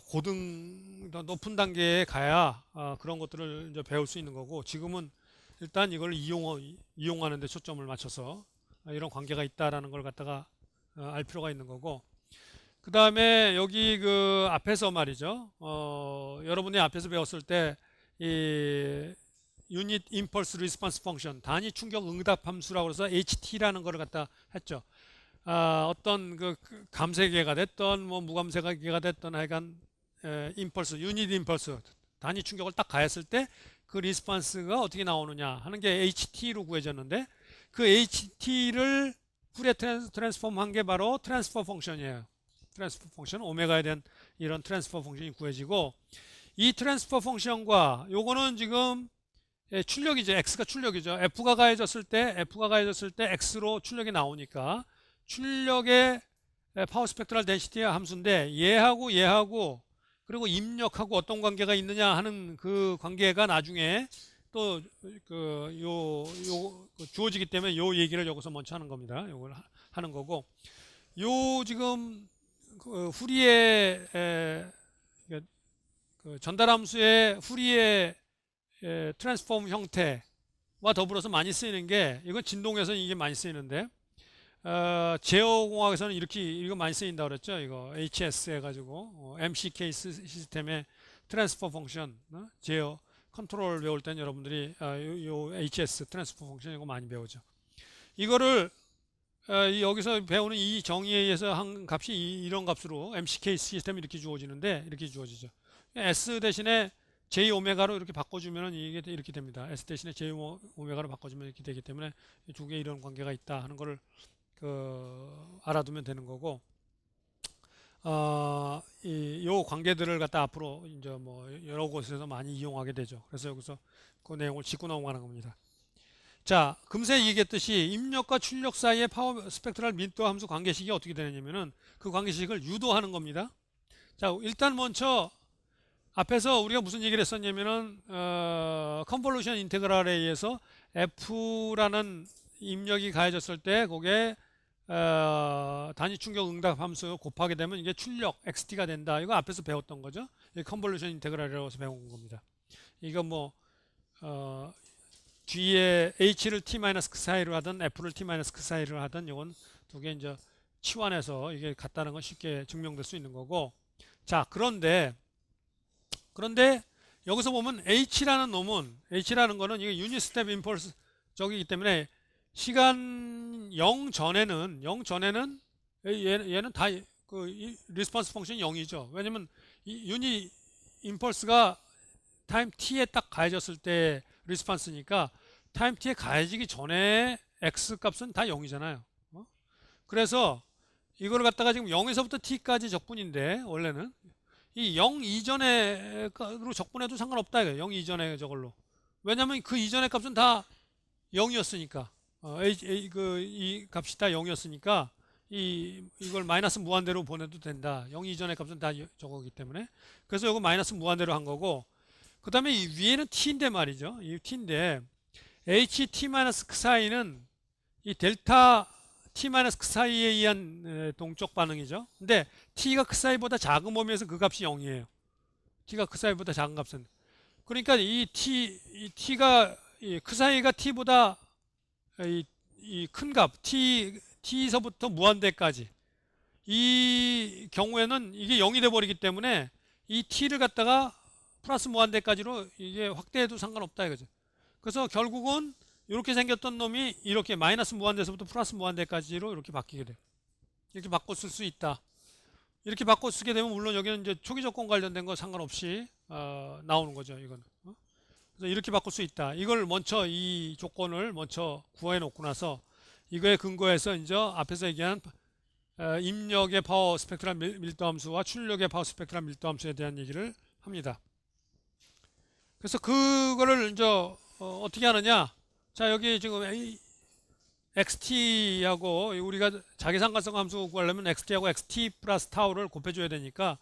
높은 단계에 가야 그런 것들을 이제 배울 수 있는 거고 지금은 일단 이걸 이용하는 데 초점을 맞춰서 이런 관계가 있다라는 걸 갖다가 알 필요가 있는 거고 그 다음에 여기 그 앞에서 말이죠. 여러분이 앞에서 배웠을 때 이 유닛 임펄스 리스폰스 펑션 단위 충격 응답 함수라고 해서 HT라는 거를 갖다 했죠. 어떤 그 감색계가 됐던 뭐 무감색계가 됐던 하여간 임펄스 유닛 임펄스 단위 충격을 딱 가했을 때 그 리스폰스가 어떻게 나오느냐 하는 게 HT로 구해졌는데 그 HT를 후리에 트랜스폼 한 게 바로 트랜스퍼 펑션이에요. 트랜스퍼 펑션 오메가에 대한 이런 트랜스퍼 펑션이 구해지고 이 트랜스퍼 펑션과 요거는 지금 출력이죠. X가 출력이죠. F가 가해졌을 때 X로 출력이 나오니까 출력의 파워 스펙트럴 덴시티 함수인데 얘하고 그리고 입력하고 어떤 관계가 있느냐 하는 그 관계가 나중에 또 주어지기 때문에 요 얘기를 여기서 먼저 하는 겁니다. 요걸 하는 거고, 요 지금 그 후리의 그 전달함수의 후리의 트랜스폼 형태와 더불어서 많이 쓰이는 게, 이건 진동에서 이게 많이 쓰이는데, 제어공학에서는 이거 많이 쓰인다 그랬죠. 이거 HS 해가지고 MCK 시스템의 트랜스퍼 펑션, 제어 컨트롤 배울 땐 여러분들이 요 HS 트랜스퍼 펑션 이거 많이 배우죠. 이거를 여기서 배우는 이 정의에 의해서 한 값이 이런 값으로 MCK 시스템이 이렇게 주어지는데, 이렇게 주어지죠. S 대신에 J 오메가로 이렇게 바꿔주면 이게 이렇게 됩니다. S 대신에 J 오메가로 바꿔주면 이렇게 되기 때문에 두 개 이런 관계가 있다 하는 거를 알아두면 되는 거고, 요 관계들을 갖다 앞으로 이제 뭐 여러 곳에서 많이 이용하게 되죠. 그래서 여기서 그 내용을 짚고 넘어가는 겁니다. 자, 금세 얘기했듯이 입력과 출력 사이의 파워 스펙트럴 밀도 함수 관계식이 어떻게 되느냐면은 그 관계식을 유도하는 겁니다. 자, 일단 먼저 앞에서 우리가 무슨 얘기를 했었냐면은 컨볼루션 인테그랄에 의해서 F라는 입력이 가해졌을 때 그게 단위 충격 응답 함수 곱하게 되면 이게 출력 XT가 된다. 이거 앞에서 배웠던 거죠. 이 컨볼루션 인테그랄이라고 해서 배운 겁니다. 이거 뭐 뒤에 H를 T-그 사이로 하든 F를 T-그 사이로 하든 이건 두 개 이제 치환해서 이게 같다는 건 쉽게 증명될 수 있는 거고. 자, 그런데 여기서 보면 H라는 거는 이게 유닛 스텝 임펄스 적이기 때문에 시간 0 전에는 얘는 다 그 리스폰스 펑션이 0이죠. 왜냐면 이 유닛 임펄스가 타임 t에 딱 가해졌을 때 리스폰스니까 타임 t에 가해지기 전에 x 값은 다 0이잖아요. 그래서 이거를 갖다가 지금 0에서부터 t까지 적분인데, 원래는 이 0 이전에로 적분해도 상관없다 이거예요. 0 이전에 저걸로. 왜냐면 그 이전의 값은 다 0이었으니까. 이 값이 다 0이었으니까 이걸 마이너스 무한대로 보내도 된다. 0 이전의 값은 다 저거기 때문에. 그래서 이거 마이너스 무한대로 한 거고, 그 다음에 이 위에는 t인데 말이죠. 이 t인데 ht-그 사이는 이 델타 t-그 사이에 의한 동적 반응이죠. 근데 t가 그 사이보다 작은 범위에서 그 값이 0이에요. t가 그 사이보다 작은 값은. 그러니까 이 t가 그 사이가 t보다 이 큰 값 t서부터 무한대까지, 이 경우에는 이게 0이 돼 버리기 때문에 이 t를 갖다가 플러스 무한대까지로 이게 확대해도 상관없다 이거죠. 그래서 결국은 이렇게 생겼던 놈이 이렇게 마이너스 무한대에서부터 플러스 무한대까지로 이렇게 바뀌게 돼요. 이렇게 바꿔 쓸 수 있다. 이렇게 바꿔 쓰게 되면 물론 여기는 이제 초기 조건 관련된 거 상관없이 나오는 거죠. 이거는. 그래서 이렇게 바꿀 수 있다. 이걸 먼저 이 조건을 먼저 구해 놓고 나서 이거에 근거해서 이제 앞에서 얘기한 입력의 파워 스펙트럴 밀도 함수와 출력의 파워 스펙트럴 밀도 함수에 대한 얘기를 합니다. 그래서 그거를 이제 어떻게 하느냐? 자, 여기 지금 XT하고 우리가 자기상관성 함수 구하려면 XT하고 XT 플러스 타우를 곱해줘야 되니까,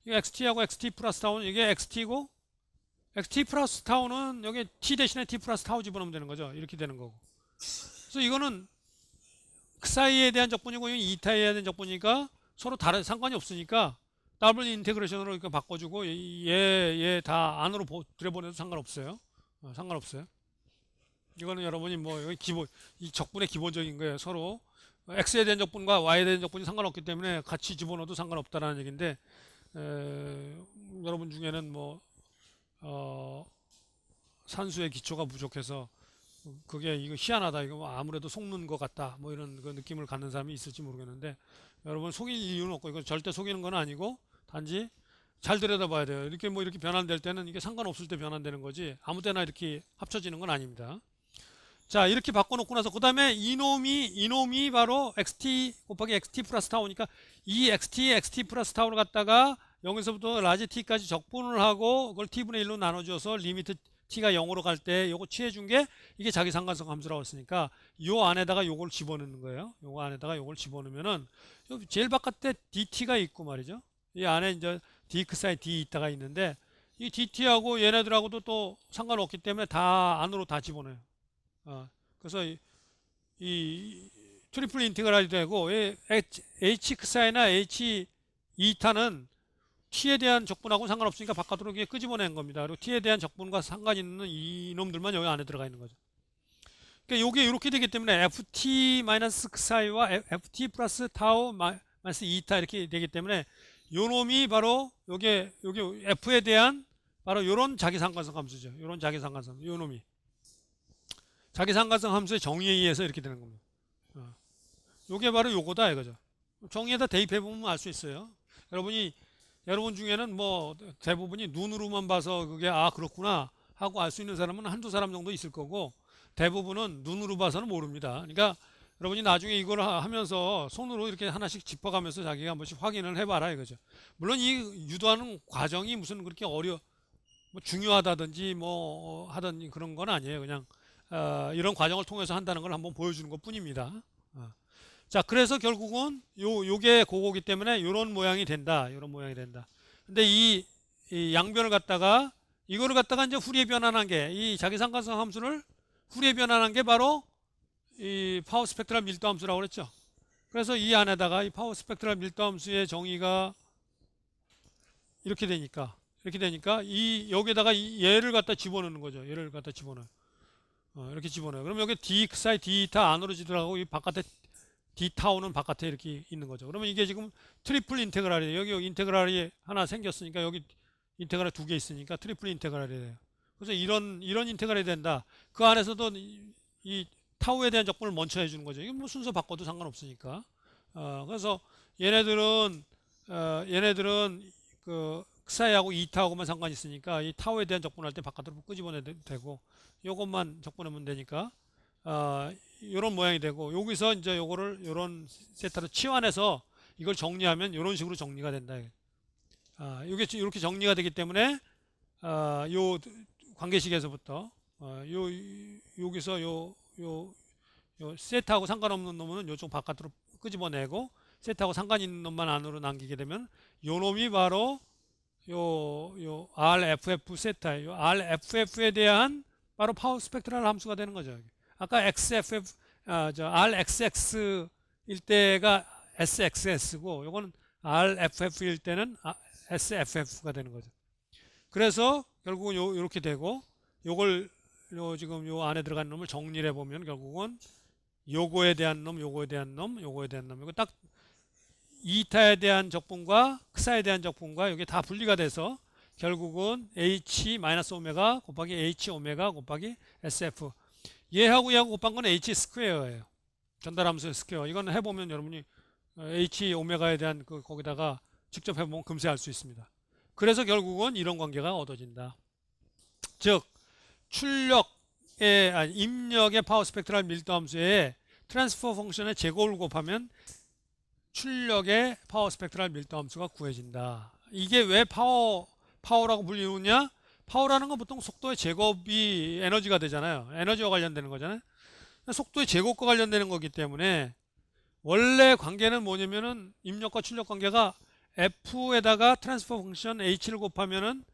이 XT하고 XT 플러스 타우는 이게 XT고, XT 플러스 타우는 여기 T 대신에 T 플러스 타우 집어넣으면 되는 거죠. 이렇게 되는 거고. 그래서 이거는 그 사이에 대한 적분이고 이 이타에 대한 적분이니까 서로 다른 상관이 없으니까 더블 인테그레이션으로 이렇게 바꿔주고 얘 다 안으로 들여보내도 상관없어요. 상관없어요. 이거는 여러분이 뭐 여기 이 적분의 기본적인 거예요. 서로 x에 대한 적분과 y에 대한 적분이 상관없기 때문에 같이 집어넣어도 상관없다라는 얘기인데, 여러분 중에는 뭐 산수의 기초가 부족해서 그게 이거 희한하다, 이거 뭐 아무래도 속는 것 같다, 뭐 이런 그 느낌을 갖는 사람이 있을지 모르겠는데, 여러분 속일 이유는 없고 이거 절대 속이는 건 아니고 단지 잘 들여다봐야 돼요. 이렇게 뭐 이렇게 변환될 때는 이게 상관없을 때 변환되는 거지 아무 때나 이렇게 합쳐지는 건 아닙니다. 자, 이렇게 바꿔놓고 나서 그 다음에 이놈이 바로 xt 곱하기 xt 플러스 타우니까 이 xt 플러스 타우를 갖다가 0에서부터 라지 t까지 적분을 하고 그걸 t분의 1로 나눠줘서 리미트 t가 0으로 갈 때 요거 취해준 게 이게 자기상관성 함수라고 했으니까 요 안에다가 요걸 집어넣는 거예요. 요거 안에다가 요걸 집어넣으면은 제일 바깥에 dt가 있고 말이죠. 이 안에 이제 dxi d이타가 있는데 이 dt하고 얘네들하고도 또 상관없기 때문에 다 안으로 다 집어넣어요. 그래서 이 트리플 인테그랄이 되고 hxi나 h 이타는 t에 대한 적분하고 상관없으니까 바깥으로 이게 끄집어낸 겁니다. 그리고 t에 대한 적분과 상관 있는 이놈들만 여기 안에 들어가 있는 거죠. 그러니까 이게 이렇게 되기 때문에 ft-xi와 ft 플러스 타우 마이너스 이타 이렇게 되기 때문에 요 놈이 바로 요게 f에 대한 바로 요런 자기상관성 함수죠. 요런 자기상관성 요 놈이 자기상관성 함수의 정의에 의해서 이렇게 되는 겁니다. 요게 바로 요거다 이거죠. 정의에다 대입해 보면 알 수 있어요. 여러분 중에는 뭐 대부분이 눈으로만 봐서 그게 그렇구나 하고 알 수 있는 사람은 한두 사람 정도 있을 거고 대부분은 눈으로 봐서는 모릅니다. 그러니까 여러분이 나중에 이걸 하면서 손으로 이렇게 하나씩 짚어가면서 자기가 한 번씩 확인을 해봐라 이거죠. 물론 이 유도하는 과정이 무슨 그렇게 뭐 중요하다든지 뭐 하든 그런 건 아니에요. 그냥 이런 과정을 통해서 한다는 걸 한번 보여주는 것 뿐입니다. 자, 그래서 결국은 요게 그거기 때문에 요런 모양이 된다. 요런 모양이 된다. 근데 이 양변을 갖다가 이거를 갖다가 이제 후리에 변환한 게 이 자기상관성 함수를 후리에 변환한 게 바로 이 파워 스펙트럴 밀도 함수라고 그랬죠. 그래서 이 안에다가 이 파워 스펙트럴 밀도 함수의 정의가 이렇게 되니까 이 여기에다가 얘를 갖다 집어넣는 거죠. 얘를 갖다 집어넣어요. 이렇게 집어넣어요. 그럼 여기 dxi d타 안으로 지더라고 이 바깥에 d타오는 바깥에 이렇게 있는 거죠. 그러면 이게 지금 트리플 인테그랄이에요. 여기 인테그랄이 하나 생겼으니까 여기 인테그랄 두 개 있으니까 트리플 인테그랄이 돼요. 그래서 이런 인테그랄이 된다. 그 안에서도 이 타우에 대한 적분을 먼저 해주는 거죠. 이건 뭐 순서 바꿔도 상관없으니까. 그래서 얘네들은 그 xi하고 이타하고만 상관이 있으니까 이 타우에 대한 적분할 때 바깥으로 끄집어내도 되고 요것만 적분하면 되니까 요런 모양이 되고 여기서 이제 요거를 요런 세타로 치환해서 이걸 정리하면 요런 식으로 정리가 된다. 이게 이렇게 정리가 되기 때문에 요 관계식에서부터 여기서 요 세트하고 상관없는 놈은 요쪽 바깥으로 끄집어내고 세트하고 상관 있는 놈만 안으로 남기게 되면 요 놈이 바로 요 RFF 세타예요. RFF에 대한 바로 파워 스펙트럴 함수가 되는 거죠. 아까 XFF RXX일 때가 SXS고 요거는 RFF일 때는 SFF가 되는 거죠. 그래서 결국은 요렇게 되고 요걸 지금 요 안에 들어간 놈을 정리를 해보면 결국은 요거에 대한 놈, 요거에 대한 놈, 요거에 대한 놈. 이거 딱 이타에 대한 적분과 크사에 대한 적분과 이게 다 분리가 돼서 결국은 H-오메가 곱하기 H-오메가 곱하기 SF. 얘하고 곱한 건 H 스퀘어예요. 전달함수의 스퀘어. 이건 해보면 여러분이 H-오메가에 대한 거기다가 직접 해보면 금세 알 수 있습니다. 그래서 결국은 이런 관계가 얻어진다. 즉 입력의 파워 스펙트럴 밀도 함수에 트랜스퍼 펑션의 제곱을 곱하면 출력의 파워 스펙트럴 밀도 함수가 구해진다. 이게 왜 파워라고 불리느냐? 파워라는 건 보통 속도의 제곱이 에너지가 되잖아요. 에너지와 관련되는 거잖아요. 속도의 제곱과 관련되는 거기 때문에 원래 관계는 뭐냐면은 입력과 출력 관계가 F에다가 트랜스퍼 펑션 H를 곱하면은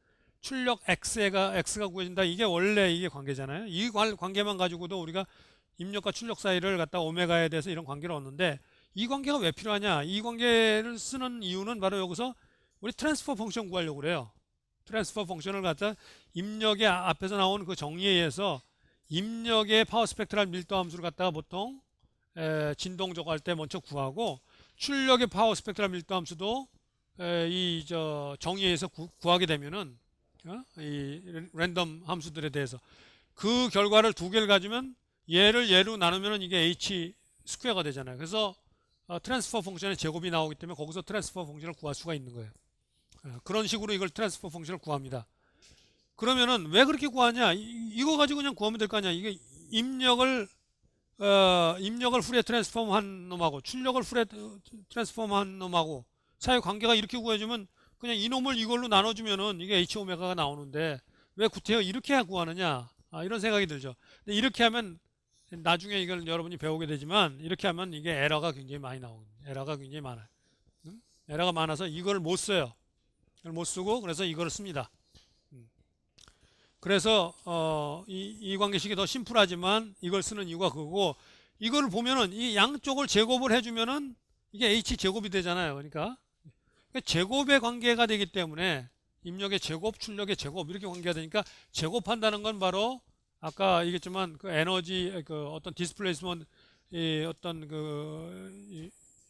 출력 X가 구해진다. 이게 원래 이게 관계잖아요. 이 관계만 가지고도 우리가 입력과 출력 사이를 갖다 오메가에 대해서 이런 관계를 얻는데 이 관계가 왜 필요하냐? 이 관계를 쓰는 이유는 바로 여기서 우리 트랜스퍼 펑션 구하려고 그래요. 트랜스퍼 펑션을 갖다 입력의 앞에서 나온 그 정의에 의해서 입력의 파워 스펙트럴 밀도 함수를 갖다가 보통 진동적 할 때 먼저 구하고 출력의 파워 스펙트럴 밀도 함수도 이 정의에 의해서 구하게 되면은 이 랜덤 함수들에 대해서 그 결과를 두 개를 가지면 얘로 나누면 이게 H 스퀘어가 되잖아요. 그래서 트랜스퍼 펑션의 제곱이 나오기 때문에 거기서 트랜스퍼 펑션을 구할 수가 있는 거예요. 그런 식으로 이걸 트랜스퍼 펑션을 구합니다. 그러면은 왜 그렇게 구하냐? 이거 가지고 그냥 구하면 될 거 아니야. 이게 입력을 후레 트랜스폼한 놈하고 출력을 후레 트랜스폼한 놈하고 사이 관계가 이렇게 구해주면 그냥 이놈을 이걸로 나눠주면은 이게 H 오메가가 나오는데 왜 구태여 이렇게 구하느냐? 이런 생각이 들죠. 근데 이렇게 하면 나중에 이걸 여러분이 배우게 되지만 이렇게 하면 이게 에러가 굉장히 많이 나오거든요. 에러가 굉장히 많아요. 에러가 많아서 이걸 못 써요. 못 쓰고 그래서 이거를 씁니다. 그래서 이 관계식이 더 심플하지만 이걸 쓰는 이유가 그거고, 이거를 보면은 이 양쪽을 제곱을 해주면은 이게 h 제곱이 되잖아요. 그러니까 제곱의 관계가 되기 때문에 입력의 제곱, 출력의 제곱 이렇게 관계가 되니까 제곱한다는 건 바로 아까 얘기했지만 그 에너지 그 어떤 디스플레이스먼트 어떤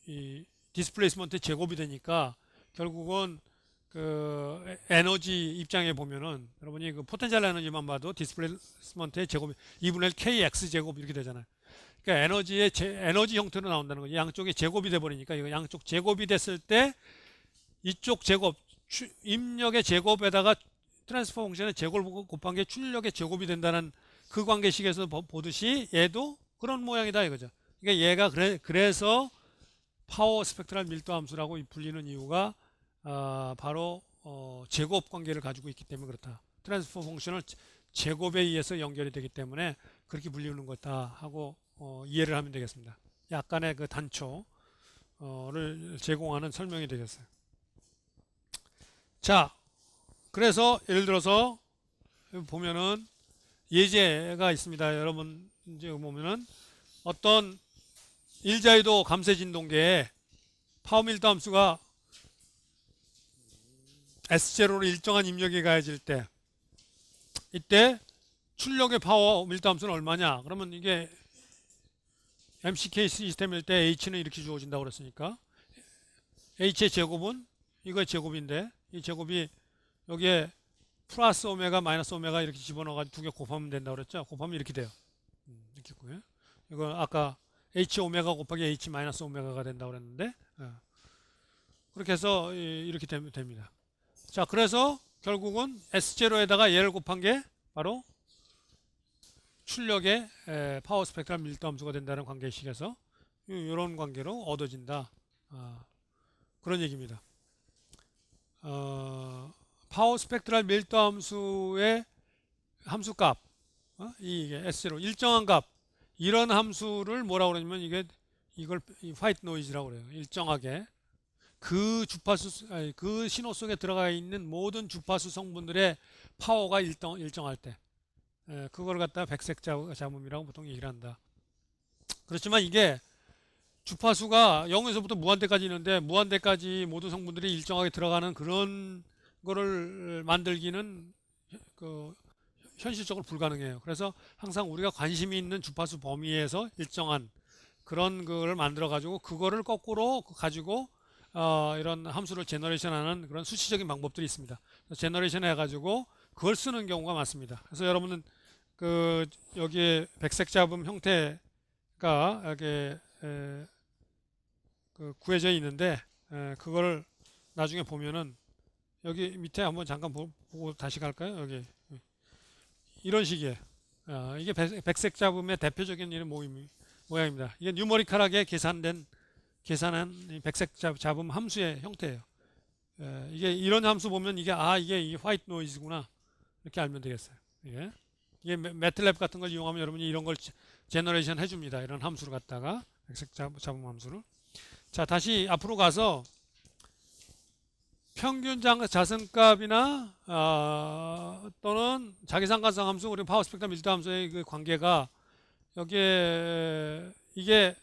이 디스플레이스먼트 제곱이 되니까 결국은 그 에너지 입장에 보면은 여러분이 그 포텐셜 에너지만 봐도 디스플레이스먼트의 제곱이 2분의 1 kx 제곱 이렇게 되잖아요. 그러니까 에너지 형태로 나온다는 거죠. 양쪽이 제곱이 돼 버리니까 이거 양쪽 제곱이 됐을 때 이쪽 제곱 입력의 제곱에다가 트랜스퍼 펑션의 제곱을 곱한 게 출력의 제곱이 된다는 그 관계식에서 보듯이 얘도 그런 모양이다 이거죠. 그러니까 얘가 그래서 파워 스펙트럴 밀도 함수라고 불리는 이유가 바로 제곱 관계를 가지고 있기 때문에 그렇다. 트랜스퍼 펑션을 제곱에 의해서 연결이 되기 때문에 그렇게 불리는 거다 하고 이해를 하면 되겠습니다. 약간의 그 단초를 제공하는 설명이 되겠어요. 자, 그래서 예를 들어서 보면은 예제가 있습니다. 여러분 이제 보면은 어떤 일자유도 감쇄 진동계에 파워 밀도 함수가 S0로 일정한 입력이 가해질 때 이때 출력의 파워 밀도 함수는 얼마냐? 그러면 이게 MCK 시스템일 때 H는 이렇게 주어진다고 그랬으니까 H의 제곱은 이거의 제곱인데 이 제곱이 여기에 플러스 오메가 마이너스 오메가 이렇게 집어넣어가지고 두 개 곱하면 된다고 그랬죠? 곱하면 이렇게 돼요. 이렇게 있고요. 이거 아까 H 오메가 곱하기 H 마이너스 오메가가 된다고 그랬는데 그렇게 해서 이렇게 됩니다. 자, 그래서 결국은 S0에다가 얘를 곱한 게 바로 출력의 파워 스펙트럴 밀도 함수가 된다는 관계식에서 이런 관계로 얻어진다. 그런 얘기입니다. 파워 스펙트럴 밀도 함수의 함수값, 이게 S0 일정한 값, 이런 함수를 뭐라고 그러냐면 이걸 화이트 노이즈라고 그래요. 일정하게 그 주파수 그 신호 속에 들어가 있는 모든 주파수 성분들의 파워가 일정할 때 그걸 갖다 백색 잡음이라고 보통 얘기를 한다. 그렇지만 이게 주파수가 0에서부터 무한대까지 있는데 무한대까지 모든 성분들이 일정하게 들어가는 그런 거를 만들기는 현실적으로 불가능해요. 그래서 항상 우리가 관심이 있는 주파수 범위에서 일정한 그런 거를 만들어 가지고 그거를 거꾸로 가지고 이런 함수를 제너레이션하는 그런 수치적인 방법들이 있습니다. 제너레이션 해가지고 그걸 쓰는 경우가 많습니다. 그래서 여러분은 여기에 백색 잡음 형태가 여기 구해져 있는데 그걸 나중에 보면은 여기 밑에 한번 잠깐 보고 다시 갈까요? 여기 이런 식이에요. 이게 백색 잡음의 대표적인 이런 모양입니다. 이게 뉴머리컬하게 계산한 백색 잡음 함수의 형태예요. 이게 이런 함수 보면 이게 이 화이트 노이즈구나 이렇게 알면 되겠어요. 이게 매틀랩 같은 걸 이용하면 여러분이 이런 걸 제너레이션 해줍니다. 이런 함수를 갖다가 백색 잡음 함수를. 자, 다시 앞으로 가서 평균 자승값이나 또는 자기상관성 함수, 우리 파워 스펙트럼 밀도 함수의 그 관계가 여기에 이게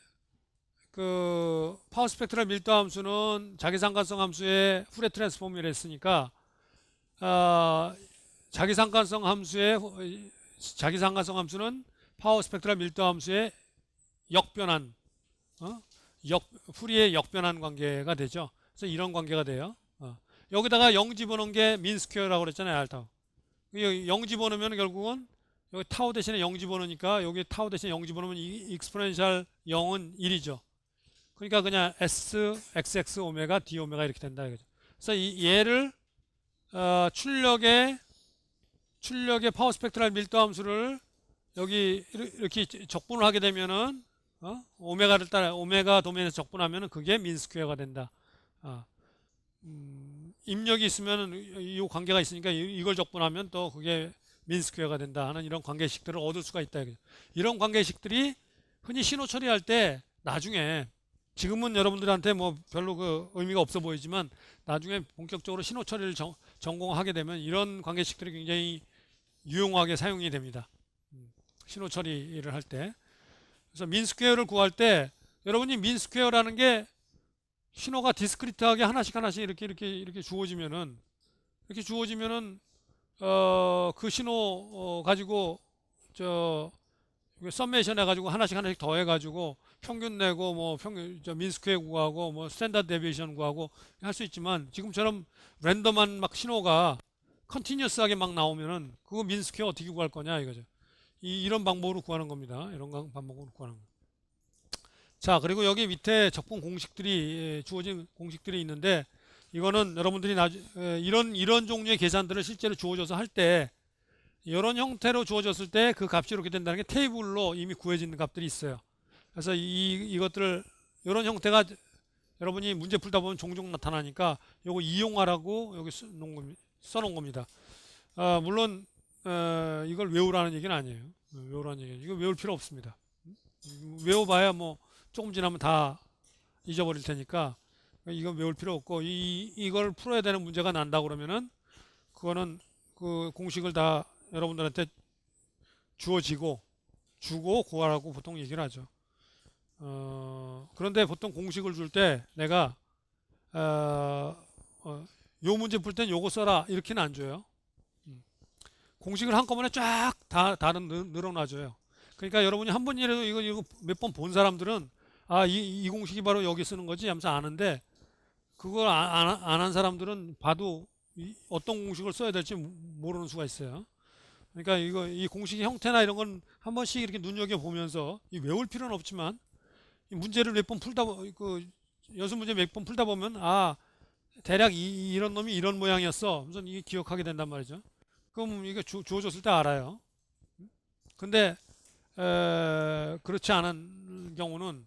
파워 스펙트럴 밀도 함수는 자기상관성 함수의 후레 트랜스폼이라 했으니까 자기상관성 함수는 파워 스펙트럴 밀도 함수의 역변환 후리의 역변환 관계가 되죠. 그래서 이런 관계가 돼요. 여기다가 0 집어넣은 게 민스퀘어라고 그랬잖아요. 알타. 0 집어넣으면 결국은 여기 타우 대신에 0 집어넣으니까 여기 타우 대신에 0 집어넣으면 이 익스포넨셜 0은 1이죠. 그러니까 그냥 S, XX, 오메가, D, 오메가 이렇게 된다 이거죠. 그래서 얘를 출력의 파워 스펙트럴 밀도 함수를 여기 이렇게 적분을 하게 되면은 오메가를 따라 오메가 도면에서 적분하면은 그게 민스퀘어가 된다. 입력이 있으면 이 관계가 있으니까 이걸 적분하면 또 그게 민스퀘어가 된다 하는 이런 관계식들을 얻을 수가 있다. 이런 관계식들이 흔히 신호 처리할 때 나중에 지금은 여러분들한테 뭐 별로 그 의미가 없어 보이지만 나중에 본격적으로 신호 처리를 전공하게 되면 이런 관계식들이 굉장히 유용하게 사용이 됩니다. 신호 처리를 할 때. 그래서 민스퀘어를 구할 때 여러분이 민스퀘어라는 게 신호가 디스크리트하게 하나씩 하나씩 이렇게 주어지면은 그 신호 가지고 저 썸메이션 해가지고 하나씩 하나씩 더해가지고 평균 내고 뭐 평균 민스퀘어 구하고 뭐 스탠다드 데비에이션 구하고 할 수 있지만 지금처럼 랜덤한 막 신호가 컨티뉴어스하게 막 나오면은 그거 민스퀘어 어떻게 구할 거냐 이거죠. 이런 방법으로 구하는 겁니다. 이런 방법으로 구하는 거. 자, 그리고 여기 밑에 적분 공식들이 주어진 공식들이 있는데 이거는 여러분들이 이런 종류의 계산들을 실제로 주어져서 할 때 이런 형태로 주어졌을 때 그 값이 이렇게 된다는 게 테이블로 이미 구해진 값들이 있어요. 그래서 이것들을 이런 형태가 여러분이 문제 풀다 보면 종종 나타나니까 요거 이용하라고 여기 써놓은 겁니다. 물론 이걸 외우라는 얘기는 아니에요. 외우라는 얘기는 이거 외울 필요 없습니다. 외워봐야 뭐 조금 지나면 다 잊어버릴 테니까 이건 외울 필요 없고 이걸 풀어야 되는 문제가 난다 그러면은 그거는 그 공식을 다 여러분들한테 주어지고 주고 구하라고 보통 얘기를 하죠. 그런데 보통 공식을 줄 때 내가 요 문제 풀 땐 요거 써라 이렇게는 안 줘요. 공식을 한꺼번에 쫙 다 늘어놔줘요. 그러니까 여러분이 한 번이라도 이거 몇 번 본 사람들은 이 공식이 바로 여기 쓰는 거지 하면서 아는데 그걸 안 한 사람들은 봐도 어떤 공식을 써야 될지 모르는 수가 있어요. 그러니까 이 공식의 형태나 이런 건 한 번씩 이렇게 눈여겨보면서 외울 필요는 없지만 이 문제를 몇 번 풀다 그 연습 문제 몇 번 풀다 보면 대략 이런 놈이 이런 모양이었어. 우선 이게 기억하게 된단 말이죠. 그럼 이게 주어졌을 때 알아요. 근데 그렇지 않은 경우는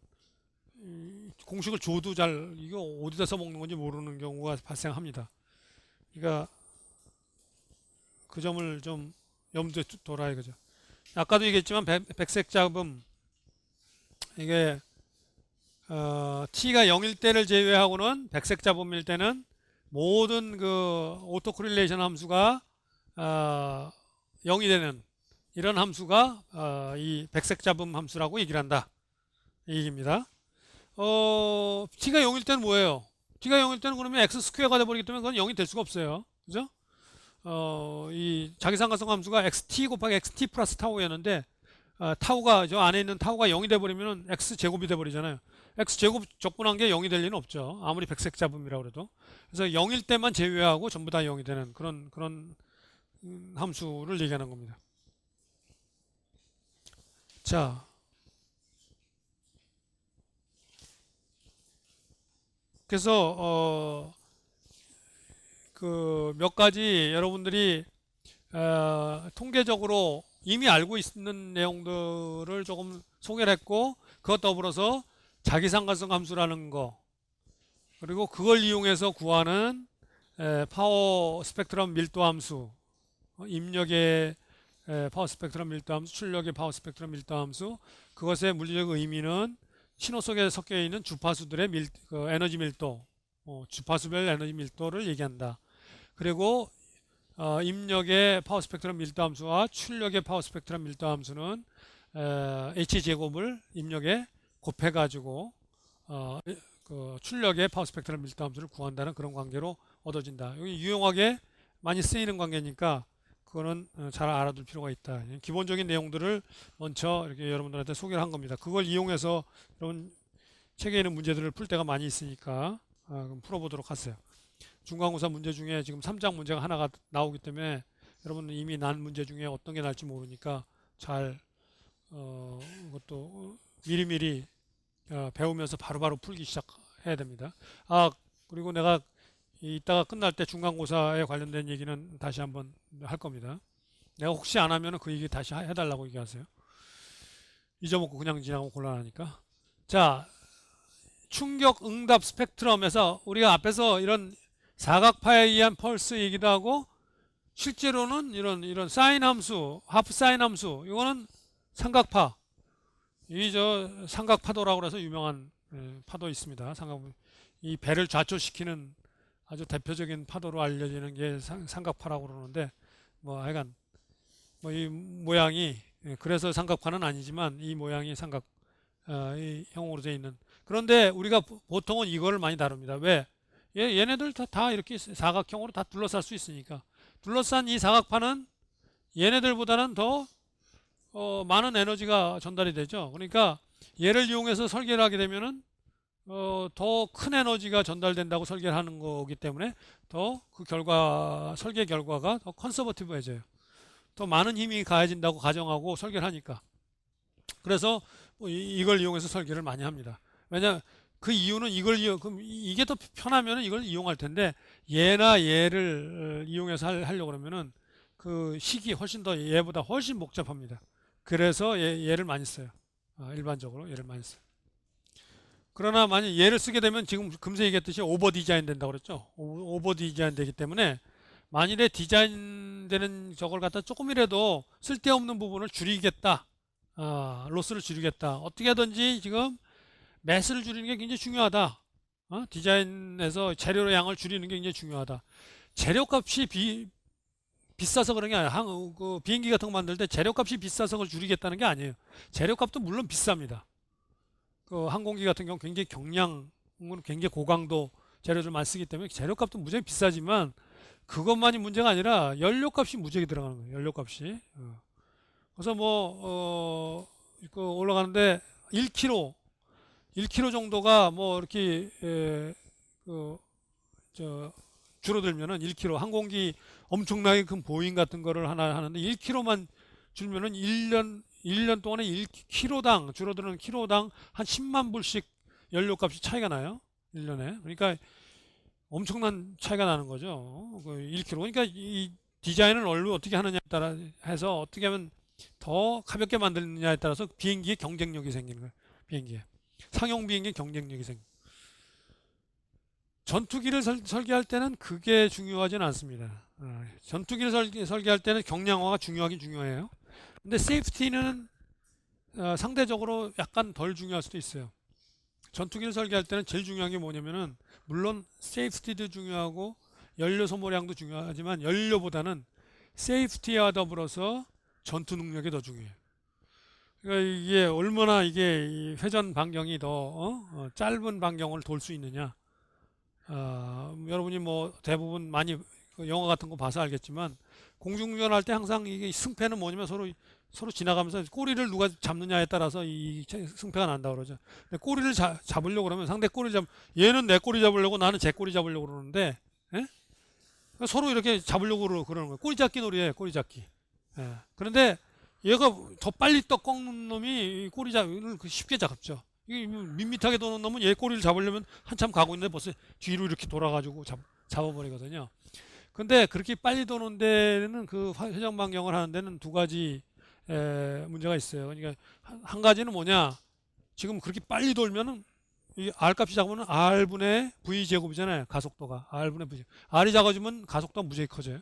공식을 줘도 잘 이거 어디다 써먹는 건지 모르는 경우가 발생합니다. 그러니까 그 점을 좀 염두에 둬라 이거죠. 아까도 얘기했지만 백색 잡음 이게 t가 0일 때를 제외하고는 백색 잡음일 때는 모든 그 오토 코릴레이션 함수가 0이 되는 이런 함수가 이 백색 잡음 함수라고 얘기를 한다. 이 얘기입니다. t가 0일 때는 뭐예요? t가 0일 때는 그러면 x 스퀘어가 돼버리기 때문에 그건 0이 될 수가 없어요. 그죠? 이 자기상관성 함수가 xt 곱하기 xt 플러스 타우였는데 타우가 저 안에 있는 타우가 0이 돼버리면 x 제곱이 돼버리잖아요. x 제곱 적분한 게 0이 될 리는 없죠. 아무리 백색 잡음이라고 해도. 그래서 0일 때만 제외하고 전부 다 0이 되는 그런 함수를 얘기하는 겁니다. 자, 그래서 그 몇 가지 여러분들이 통계적으로 이미 알고 있는 내용들을 조금 소개를 했고 그것 더불어서 자기상관성 함수라는 거 그리고 그걸 이용해서 구하는 파워 스펙트럼 밀도 함수 입력의 파워 스펙트럼 밀도 함수 출력의 파워 스펙트럼 밀도 함수 그것의 물리적 의미는 신호 속에 섞여 있는 주파수들의 에너지 밀도 주파수별 에너지 밀도를 얘기한다. 그리고 입력의 파워 스펙트럼 밀도 함수와 출력의 파워 스펙트럼 밀도 함수는 h제곱을 입력에 곱해가지고 그 출력의 파워 스펙트럼 밀도 함수를 구한다는 그런 관계로 얻어진다. 여기 유용하게 많이 쓰이는 관계니까 그거는 잘 알아둘 필요가 있다. 기본적인 내용들을 먼저 이렇게 여러분들한테 소개를 한 겁니다. 그걸 이용해서 여러분 책에 있는 문제들을 풀 때가 많이 있으니까 그럼 풀어보도록 하세요. 중간고사 문제 중에 지금 3장 문제가 하나가 나오기 때문에 여러분은 이미 난 문제 중에 어떤 게 날지 모르니까 잘 그것도 미리미리 배우면서 바로바로 풀기 시작해야 됩니다. 그리고 내가 이따가 끝날 때 중간고사에 관련된 얘기는 다시 한번 할 겁니다. 내가 혹시 안 하면 그 얘기 다시 해달라고 얘기하세요. 잊어먹고 그냥 지나고 곤란하니까. 자, 충격 응답 스펙트럼에서 우리가 앞에서 이런 사각파에 의한 펄스 얘기도 하고 실제로는 이런 사인 함수, 하프 사인 함수 이거는 삼각파 삼각파도라고 해서 유명한 파도 있습니다. 이 배를 좌초시키는 아주 대표적인 파도로 알려지는 게 삼각파라고 그러는데 뭐 하여간 뭐 이 모양이 그래서 삼각파는 아니지만 이 모양이 이 형으로 되어 있는. 그런데 우리가 보통은 이거를 많이 다룹니다. 왜? 얘네들 다 이렇게 사각형으로 다 둘러쌀 수 있으니까. 둘러싼 이 사각파는 얘네들보다는 더 많은 에너지가 전달이 되죠. 그러니까 얘를 이용해서 설계를 하게 되면은 더 큰 에너지가 전달된다고 설계를 하는 거기 때문에 더 그 설계 결과가 더 컨서버티브해져요. 더 많은 힘이 가해진다고 가정하고 설계를 하니까. 그래서 뭐 이걸 이용해서 설계를 많이 합니다. 그 이유는 그럼 이게 더 편하면 이걸 이용할 텐데 얘나 얘를 이용해서 하려고 그러면은 그 식이 훨씬 더 얘보다 훨씬 복잡합니다. 그래서 얘를 많이 써요. 일반적으로 얘를 많이 써요. 그러나 만약 얘를 쓰게 되면 지금 금세 얘기했듯이 오버 디자인 된다고 그랬죠. 오버 디자인 되기 때문에 만일에 디자인 되는 저걸 갖다 조금이라도 쓸데없는 부분을 줄이겠다. 로스를 줄이겠다. 어떻게 하든지 지금 매스를 줄이는 게 굉장히 중요하다. 디자인에서 재료 양을 줄이는 게 굉장히 중요하다. 재료값이 비싸서 그런 게 아니라 그 비행기 같은 거 만들 때 재료값이 비싸서 그걸 줄이겠다는 게 아니에요. 재료값도 물론 비쌉니다. 그 항공기 같은 경우 굉장히 굉장히 고강도 재료를 많이 쓰기 때문에 재료값도 무지하게 비싸지만 그것만이 문제가 아니라 연료값이 무지하게 들어가는 거예요. 연료값이. 그래서 그 올라가는데 1kg 정도가 뭐 이렇게 줄어들면은 1kg 항공기 엄청나게 큰 보잉 같은 거를 하나 하는데 1kg만 줄면은 1년 동안에 1kg당 줄어드는 키로당 한 10만 불씩 연료값이 차이가 나요. 1년에. 그러니까 엄청난 차이가 나는 거죠. 1kg. 그러니까 이 디자인을 어떻게 하느냐에 따라 해서 어떻게 하면 더 가볍게 만드느냐에 따라서 비행기의 경쟁력이 생기는 거예요. 비행기에. 상용 비행기의 경쟁력이 생기는 거예요. 전투기를 설계할 때는 그게 중요하지는 않습니다. 전투기를 설계할 때는 경량화가 중요하긴 중요해요. 근데 세이프티는 상대적으로 약간 덜 중요할 수도 있어요. 전투기를 설계할 때는 제일 중요한 게 뭐냐면은 물론 세이프티도 중요하고 연료 소모량도 중요하지만 연료보다는 세이프티와 더불어서 전투 능력이 더 중요해요. 그러니까 이게 얼마나 이 회전 반경이 더 짧은 반경을 돌 수 있느냐. 여러분이 뭐 대부분 많이 영화 같은 거 봐서 알겠지만 공중전할 때 항상 이게 승패는 뭐냐면 서로 지나가면서 꼬리를 누가 잡느냐에 따라서 이 승패가 난다 그러죠. 근데 꼬리를 잡으려고 그러면 상대 꼬리 얘는 내 꼬리 잡으려고 나는 제 꼬리 잡으려고 그러는데 예? 서로 이렇게 잡으려고 그러는 거예요. 꼬리 잡기 놀이에요. 꼬리 잡기. 예. 그런데 얘가 더 빨리 떡 꺾는 놈이 꼬리 잡을 쉽게 잡죠. 이게 밋밋하게 도는 놈은 얘 꼬리를 잡으려면 한참 가고 있는데 벌써 뒤로 이렇게 돌아가지고 잡아버리거든요. 근데 그렇게 빨리 도는 데는 그 회전 반경을 하는 데는 두 가지 문제가 있어요. 그러니까 한 가지는 뭐냐? 지금 그렇게 빨리 돌면은 이 R 값이 작으면 R분의 V 제곱이잖아요. 가속도가 R분의 V. R이 작아지면 가속도가 무지하게 커져요.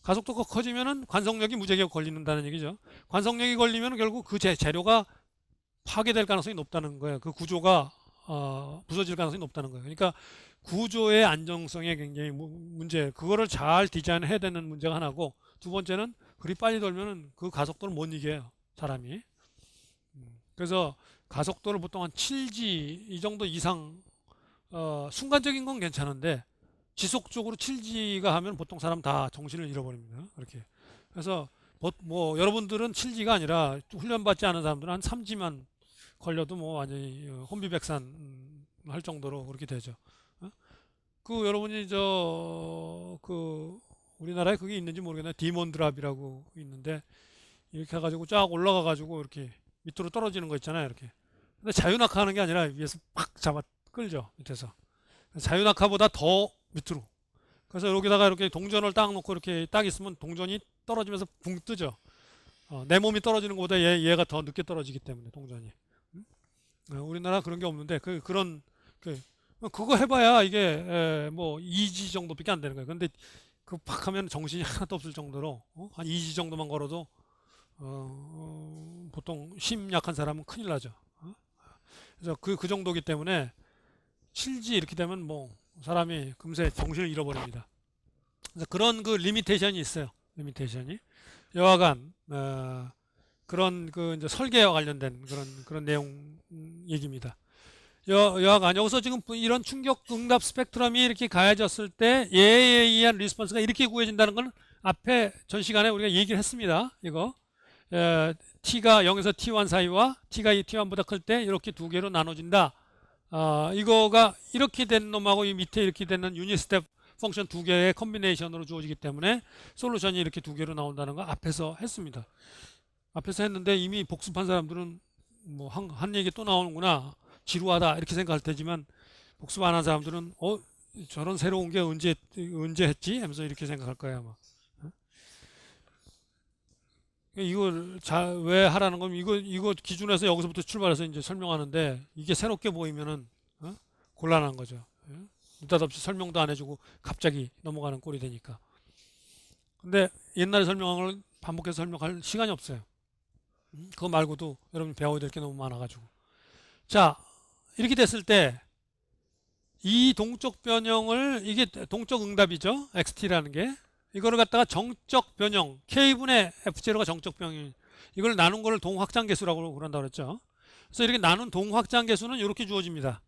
가속도가 커지면은 관성력이 무지하게 걸린다는 얘기죠. 관성력이 걸리면 결국 그 재료가 파괴될 가능성이 높다는 거예요. 그 구조가 부서질 가능성이 높다는 거예요. 그러니까 구조의 안정성에 굉장히 문제, 그거를 잘 디자인해야 되는 문제가 하나고, 두 번째는 그리 빨리 돌면은 그 가속도를 못 이겨요, 사람이. 그래서 가속도를 보통 한 7G 이 정도 이상, 순간적인 건 괜찮은데 지속적으로 7G가 하면 보통 사람 다 정신을 잃어버립니다. 그렇게. 그래서 뭐 여러분들은 7G가 아니라 훈련받지 않은 사람들은 한 3G만 걸려도 뭐 완전히 혼비백산 할 정도로 그렇게 되죠. 그 여러분이 우리나라에 그게 있는지 모르겠네요. 디몬 드랍이라고 있는데 이렇게 해가지고 쫙 올라가가지고 이렇게 밑으로 떨어지는 거 있잖아요. 이렇게. 근데 자유낙하하는 게 아니라 위에서 팍 잡아 끌죠. 밑에서. 자유낙하보다 더 밑으로. 그래서 여기다가 이렇게 동전을 딱 놓고 이렇게 딱 있으면 동전이 떨어지면서 붕 뜨죠. 내 몸이 떨어지는 것보다 얘가 더 늦게 떨어지기 때문에 동전이. 우리나라 그런 게 없는데 그거 해봐야 이게 뭐 2G 정도밖에 안 되는 거예요. 근데 그 팍 하면 정신이 하나도 없을 정도로 한 2G 정도만 걸어도 보통 심 약한 사람은 큰일 나죠. 그래서 그 정도기 때문에 7G 이렇게 되면 뭐 사람이 금세 정신을 잃어버립니다. 그래서 그런 그 리미테이션이 있어요. 리미테이션이. 여하간 그런 그 이제 설계와 관련된 그런 내용 얘기입니다. 여하간 여기서 지금 이런 충격 응답 스펙트럼이 이렇게 가해졌을 때 얘에 의한 리스폰스가 이렇게 구해진다는 건 앞에 전 시간에 우리가 얘기를 했습니다. 이거 t가 0에서 t1 사이와 t가 t1보다 클 때 이렇게 두 개로 나눠진다. 이거가 이렇게 된 놈하고 이 밑에 이렇게 되는 유닛 스텝 펑션 두 개의 컨비네이션으로 주어지기 때문에 솔루션이 이렇게 두 개로 나온다는 거 앞에서 했습니다. 앞에서 했는데 이미 복습한 사람들은 뭐 한 얘기 또 나오는구나, 지루하다 이렇게 생각할 테지만, 복습 안 한 사람들은 저런 새로운 게 언제 했지? 하면서 이렇게 생각할 거야 아마. 이걸 왜 하라는 건 이거 기준에서 여기서부터 출발해서 이제 설명하는데, 이게 새롭게 보이면은 곤란한 거죠. 느닷없이 설명도 안 해주고 갑자기 넘어가는 꼴이 되니까. 근데 옛날에 설명한 걸 반복해서 설명할 시간이 없어요. 그거 말고도 여러분 배워야 될 게 너무 많아가지고. 자, 이렇게 됐을 때 이 동적 변형을, 이게 동적 응답이죠, XT라는 게. 이거를 갖다가 정적 변형, K분의 F0가 정적 변형, 이걸 나눈 거를 동확장계수라고 그런다고 그랬죠. 그래서 이렇게 나눈 동확장계수는 이렇게 주어집니다.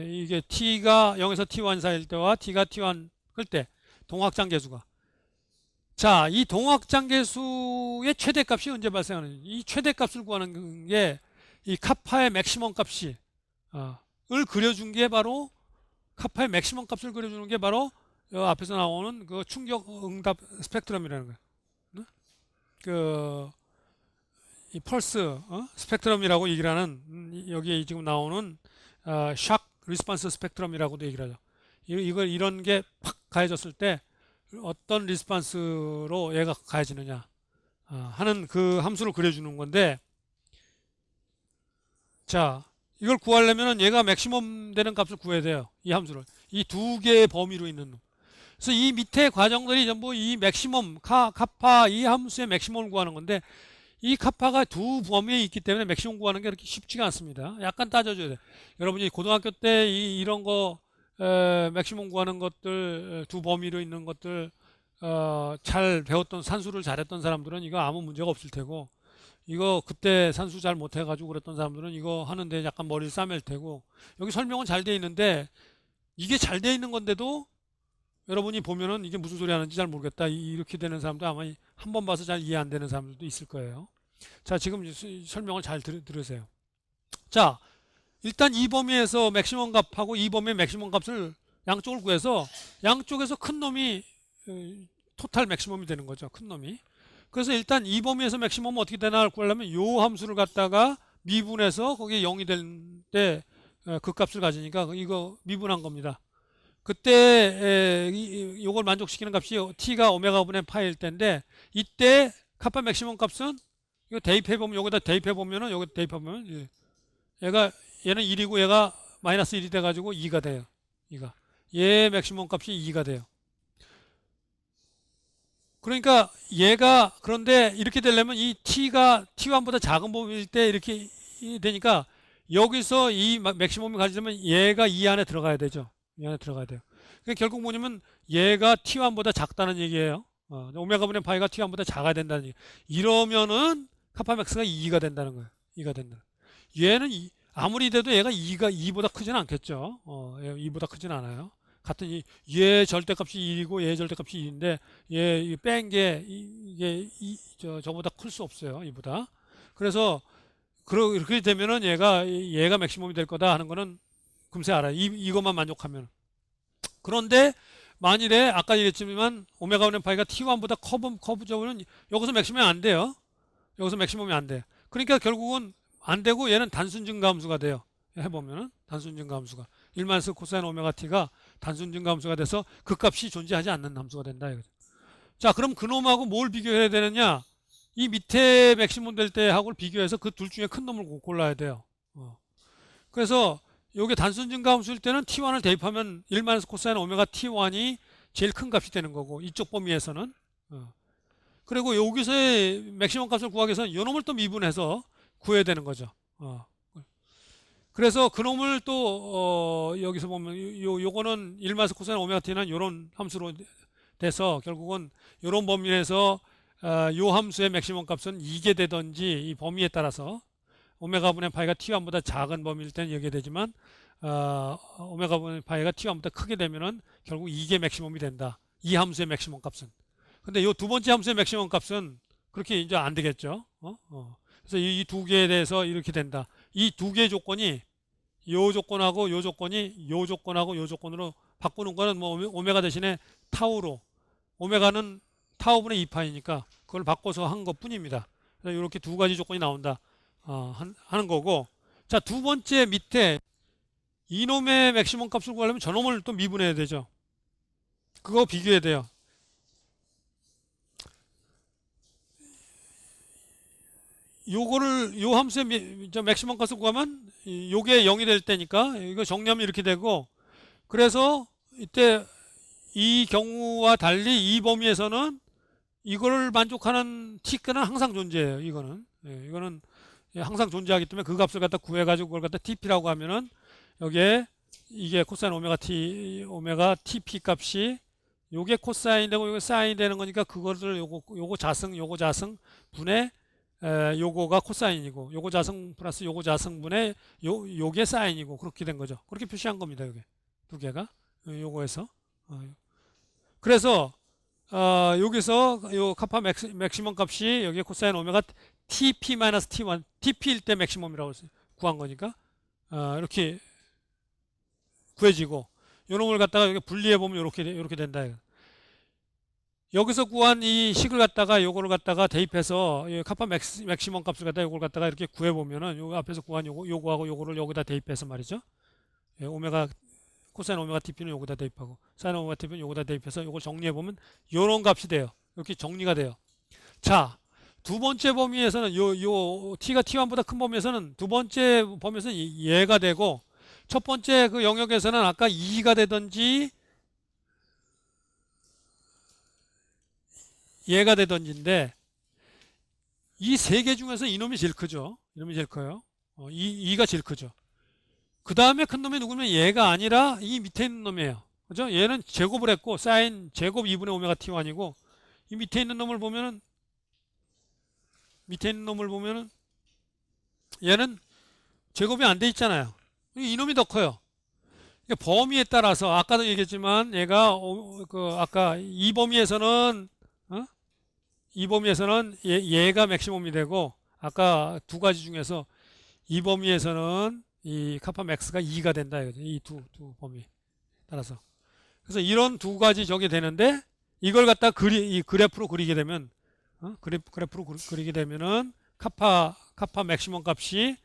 이게 t가 0에서 t1 사이일 때와 t가 t1 클 때 동확장계수가. 자, 이 동확장계수의 최대값이 언제 발생하는지, 이 최대값을 구하는 게 이 카파의 맥시멈 값이 을 그려준 게 바로, 카파의 맥시멈 값을 그려주는 게 바로 앞에서 나오는 그 충격 응답 스펙트럼이라는 거예요. 이 펄스 스펙트럼이라고 얘기를 하는, 여기에 지금 나오는 샥 리스폰스 스펙트럼이라고도 얘기를 하죠. 이런 게 팍 가해졌을 때 어떤 리스폰스로 얘가 가해지느냐 하는 그 함수를 그려주는 건데, 자, 이걸 구하려면 얘가 맥시멈 되는 값을 구해야 돼요. 이 함수를. 이 두 개의 범위로 있는 놈. 그래서 이 밑에 과정들이 전부 이 맥시멈, 카파 이 함수의 맥시멈을 구하는 건데, 이 카파가 두 범위에 있기 때문에 맥시멈 구하는 게 그렇게 쉽지가 않습니다. 약간 따져줘야 돼요. 여러분이 고등학교 때 이런 거 맥시멈 구하는 것들, 두 범위로 있는 것들 잘 배웠던, 산수를 잘했던 사람들은 이거 아무 문제가 없을 테고, 이거 그때 산수 잘 못해가지고 그랬던 사람들은 이거 하는데 약간 머리를 싸맬 테고, 여기 설명은 잘 돼 있는데, 이게 잘 돼 있는 건데도 여러분이 보면은 이게 무슨 소리 하는지 잘 모르겠다 이렇게 되는 사람도 아마 한 번 봐서 잘 이해 안 되는 사람들도 있을 거예요. 자, 지금 설명을 잘 들으세요. 자, 일단 이 범위에서 맥시멈 값하고 이 범위의 맥시멈 값을 양쪽을 구해서 양쪽에서 큰 놈이 토탈 맥시멈이 되는 거죠. 큰 놈이. 그래서 일단 이 범위에서 맥시멈은 어떻게 되나 구하려면 요 함수를 갖다가 미분해서 거기에 0이 될 때 그 값을 가지니까 이거 미분한 겁니다. 그때 요걸 만족시키는 값이 t가 오메가 분의 파일 때인데, 이때 카파 맥시멈 값은 이거 대입해보면, 여기다 대입해보면은, 여기 대입해보면 얘는 1이고 얘가 마이너스 1이 돼가지고 2가 돼요. 2가. 얘 맥시멈 값이 2가 돼요. 그러니까 얘가, 그런데 이렇게 되려면 이 t가 t1보다 작은 범위일 때 이렇게 되니까, 여기서 이 맥시멈이 가지려면 얘가 이 안에 들어가야 되죠. 이 안에 들어가야 돼요. 그러니까 결국 뭐냐면 얘가 t1보다 작다는 얘기예요. 오메가 분의 파이가 t1보다 작아야 된다는 얘기. 이러면은 카파맥스가 2가 된다는 거예요. 2가 된다. 얘는 아무리 돼도 얘가 2보다 크지는 않겠죠. 2보다 크지는 않아요. 같은 얘 절대값이 1이고 얘 절대값이 1인데 얘 뺀 게 이게 저보다 클 수 없어요. 이보다. 그래서 그렇게 되면은 얘가 맥시멈이 될 거다 하는 거는 금세 알아요. 이것만 만족하면. 그런데 만일에 아까 얘기했지만 오메가 분의 파이가 t1보다 커브적으로는 여기서 맥시멈이 안 돼요. 여기서 맥시멈이 안 돼. 그러니까 결국은 안 되고 얘는 단순 증가함수가 돼요. 해보면은 단순 증가함수가 1-1 코사인 오메가 t가 단순 증가함수가 돼서 그 값이 존재하지 않는 함수가 된다 이거죠. 자, 그럼 그놈하고 뭘 비교해야 되느냐? 이 밑에 맥시멈 될 때하고 비교해서 그 둘 중에 큰 놈을 골라야 돼요. 그래서 요게 단순 증가함수일 때는 t1을 대입하면 1-1 코사인 오메가 t1이 제일 큰 값이 되는 거고, 이쪽 범위에서는. 그리고 여기서의 맥시멈 값을 구하기 위해서는 요 놈을 또 미분해서 구해야 되는 거죠. 그래서 그놈을 또 여기서 보면 요거는 1마이너스 코사인 오메가 t는 요런 함수로 돼서 결국은 요런 범위 내에서 요 함수의 맥시멈 값은 이게 되든지 이 범위에 따라서 오메가 분의 파이가 t1보다 작은 범위일 때는 이게 되지만 오메가 분의 파이가 t1보다 크게 되면은 결국 이게 맥시멈이 된다. 이 함수의 맥시멈 값은. 근데 요 두 번째 함수의 맥시멈 값은 그렇게 이제 안 되겠죠. 그래서 이 두 개에 대해서 이렇게 된다. 이 두 개의 조건이 요 조건하고 요 조건이 요 조건하고 요 조건으로 바꾸는 거는 뭐 오메가 대신에 타우로 오메가는 타우분의 2파이니까 그걸 바꿔서 한 것 뿐입니다. 그래서 이렇게 두 가지 조건이 나온다 하는 거고, 자, 두 번째 밑에 이놈의 맥시멈 값을 구하려면 저놈을 또 미분해야 되죠. 그거 비교해야 돼요. 요거를 요 함수의 맥시멈 값을 구하면 요게 0이 될 때니까 이거 정리하면 이렇게 되고, 그래서 이때 이 경우와 달리 이 범위에서는 이거를 만족하는 t끈은 항상 존재해요. 이거는 항상 존재하기 때문에 그 값을 갖다 구해가지고 그걸 갖다 TP라고 하면은 여기에 이게 코사인 오메가 TP 값이 요게 코사인 되고 요게 사인 되는 거니까 그거를 요거 자승 분의 요거가 코사인이고 요거 자승 플러스 요거 자승 분의 요게 사인이고 그렇게 된 거죠. 그렇게 표시한 겁니다. 요게 두 개가 요거에서 그래서 여기서 요 카파 맥시멈 값이 여기 코사인 오메가 TP 마이너스 T1 TP일 때 맥시멈이라고 구한 거니까 이렇게 구해지고 요놈을 갖다가 여기 분리해 보면 이렇게 된다. 여기서 구한 이 식을 갖다가 요거를 갖다가 대입해서 카파 맥시멈 값을 갖다가 요걸 갖다가 이렇게 구해 보면은 요 앞에서 구한 요거하고 요거를 여기다 대입해서 말이죠. 오메가 코사인 오메가 TP는 요거다 대입하고 사인 오메가 TP는 요거다 대입해서 요걸 정리해 보면 요런 값이 돼요. 이렇게 정리가 돼요. 자, 두 번째 범위에서는 요 t가 t1보다 큰 범위에서는 두 번째 범위에서는 얘가 되고 첫 번째 그 영역에서는 아까 2가 되든지 얘가 되든지인데 이 세 개 중에서 이놈이 제일 크죠. 이놈이 제일 커요. 2가 제일 크죠. 그 다음에 큰 놈이 누구면 얘가 아니라 이 밑에 있는 놈이에요. 그죠? 얘는 제곱을 했고 사인 제곱 2분의 오메가 t1이고 이 밑에 있는 놈을 보면은 얘는 제곱이 안 돼 있잖아요. 이놈이 더 커요. 범위에 따라서 아까도 얘기했지만 얘가 아까 이 범위에서는 얘가 맥시멈이 되고 아까 두 가지 중에서 이 범위에서는 이 카파 맥스가 2가 된다. 이 두 범위 따라서. 그래서 이런 두 가지 저게 되는데 이걸 갖다 이 그래프로 그리게 되면 그래프로 그리게 되면은 카파 맥시멈 값이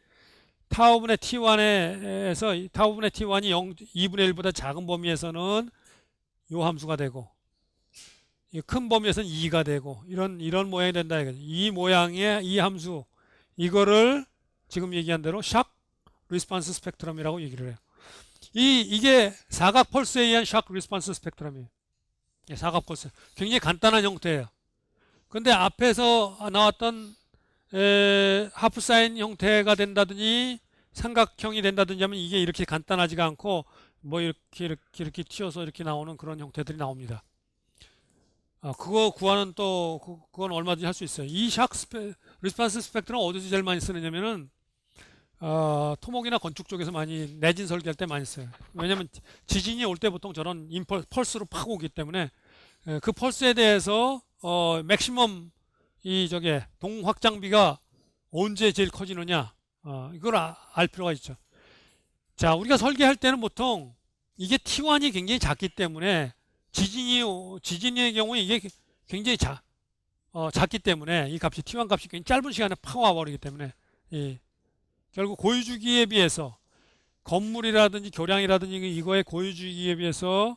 타우분의 t1에서 타우분의 t1이 2분의 1보다 작은 범위에서는 요 함수가 되고 큰 범위에서는 2가 되고 이런 모양이 된다. 이 모양의 이 함수 이거를 지금 얘기한 대로 샥 리스폰스 스펙트럼이라고 얘기를 해요. 이게 사각 펄스에 의한 샥 리스폰스 스펙트럼이에요. 사각 펄스. 굉장히 간단한 형태예요. 근데 앞에서 나왔던 하프 사인 형태가 된다든지 삼각형이 된다든지 하면 이게 이렇게 간단하지가 않고 뭐 이렇게 튀어서 이렇게 나오는 그런 형태들이 나옵니다. 그거 구하는 또 그건 얼마든지 할 수 있어요. 이 샥 리스폰스 스펙트럼 어디서 제일 많이 쓰느냐면은 토목이나 건축 쪽에서 많이 내진 설계할 때 많이 써요. 왜냐면 지진이 올 때 보통 저런 펄스로 팍 오기 때문에 그 펄스에 대해서 맥시멈 동확장비가 언제 제일 커지느냐 이걸 알 필요가 있죠. 자, 우리가 설계할 때는 보통 이게 T1이 굉장히 작기 때문에 지진의 경우에 이게 굉장히 작기 때문에 이 값이 T1 값이 굉장히 짧은 시간에 팍 와버리기 때문에 결국 고유주기에 비해서 건물이라든지 교량이라든지 이거의 고유주기에 비해서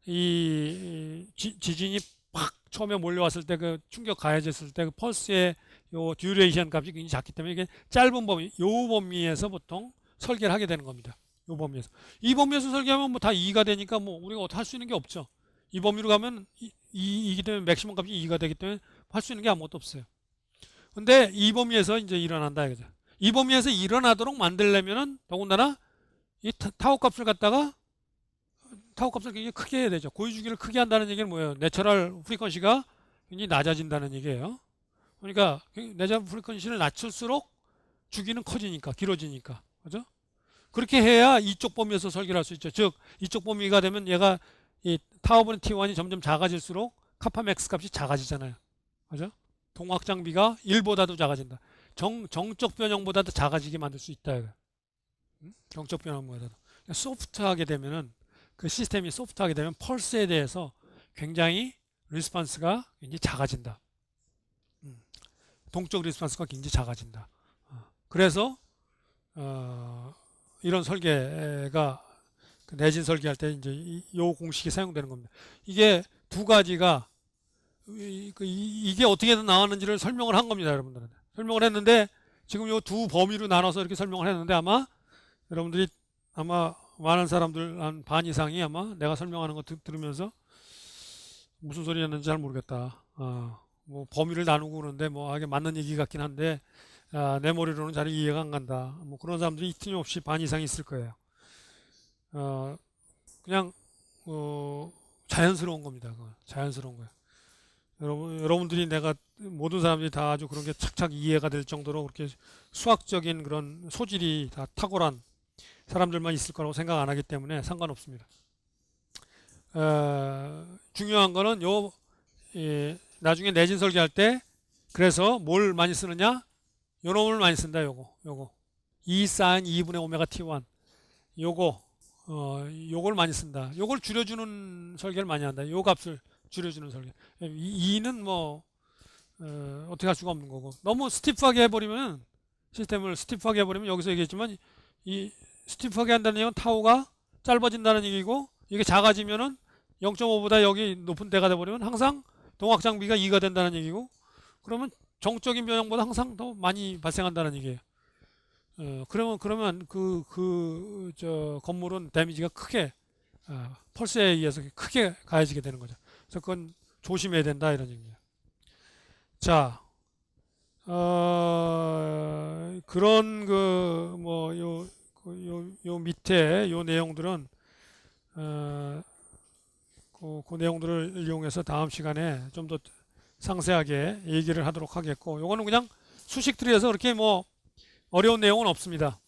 이 지진이 팍 처음에 몰려왔을 때 그 충격 가해졌을 때 그 펄스의 요 듀레이션 값이 굉장히 작기 때문에 이게 짧은 범위, 요 범위에서 보통 설계를 하게 되는 겁니다. 요 범위에서. 이 범위에서 설계하면 뭐 다 2가 되니까 뭐 우리가 어떻게 할 수 있는 게 없죠. 이 범위로 가면 이기 때문에 맥시멈 값이 2가 되기 때문에 할 수 있는 게 아무것도 없어요. 근데 이 범위에서 이제 일어난다 이거죠. 이 범위에서 일어나도록 만들려면은 더군다나 이 타워 값을 갖다가 타워 값을 굉장히 크게 해야 되죠. 고유 주기를 크게 한다는 얘기는 뭐예요? 내처럴 프리퀀시가 굉장히 낮아진다는 얘기예요. 그러니까 내처럴 프리퀀시를 낮출수록 주기는 커지니까, 길어지니까. 그죠? 그렇게 해야 이쪽 범위에서 설계를 할 수 있죠. 즉, 이쪽 범위가 되면 얘가 이 타워분 T1이 점점 작아질수록 카파 맥스 값이 작아지잖아요. 그죠? 동학 장비가 1보다도 작아진다. 정적 변형보다도 작아지게 만들 수 있다. 정적 변형보다도. 소프트하게 되면은 그 시스템이 소프트하게 되면 펄스에 대해서 굉장히 리스폰스가 굉장히 작아진다. 동적 리스폰스가 굉장히 작아진다. 그래서 이런 설계가 내진 설계할 때 이제 이 공식이 사용되는 겁니다. 이게 두 가지가 이게 어떻게든 나왔는지를 설명을 한 겁니다, 여러분들한테. 설명을 했는데 지금 요 두 범위로 나눠서 이렇게 설명을 했는데 아마 여러분들이 아마 많은 사람들 한 반 이상이 아마 내가 설명하는 거 들으면서 무슨 소리였는지 잘 모르겠다. 뭐 범위를 나누고 그러는데 뭐 이게 맞는 얘기 같긴 한데 내 머리로는 잘 이해가 안 간다. 뭐 그런 사람들이 틀림없이 반 이상 있을 거예요. 그냥 자연스러운 겁니다. 그건. 자연스러운 거예요. 여러분들이 내가 모든 사람들이 다 아주 그런 게 착착 이해가 될 정도로 그렇게 수학적인 그런 소질이 다 탁월한 사람들만 있을 거라고 생각 안 하기 때문에 상관없습니다. 중요한 거는 나중에 내진 설계할 때 그래서 뭘 많이 쓰느냐? 요 놈을 많이 쓴다. 요거 2 sin 2분의 오메가 t1 요걸 많이 쓴다. 요걸 줄여주는 설계를 많이 한다. 요 값을 줄여주는 설계. 2는 뭐 어떻게 할 수가 없는 거고 너무 스티프하게 해버리면 시스템을 스티프하게 해버리면 여기서 얘기했지만 이 스티프하게 한다는 얘기는 타워가 짧아진다는 얘기고 이게 작아지면은 0.5보다 여기 높은 데가 돼버리면 항상 동학 장비가 2가 된다는 얘기고 그러면 정적인 변형보다 항상 더 많이 발생한다는 얘기예요. 그러면 저 건물은 데미지가 크게 펄스에 의해서 크게 가해지게 되는 거죠. 그래서 그건 조심해야 된다 이런 얘기예요. 자, 그런 요 밑에 요 내용들은 그 내용들을 이용해서 다음 시간에 좀 더 상세하게 얘기를 하도록 하겠고 요거는 그냥 수식들이어서 그렇게 뭐 어려운 내용은 없습니다.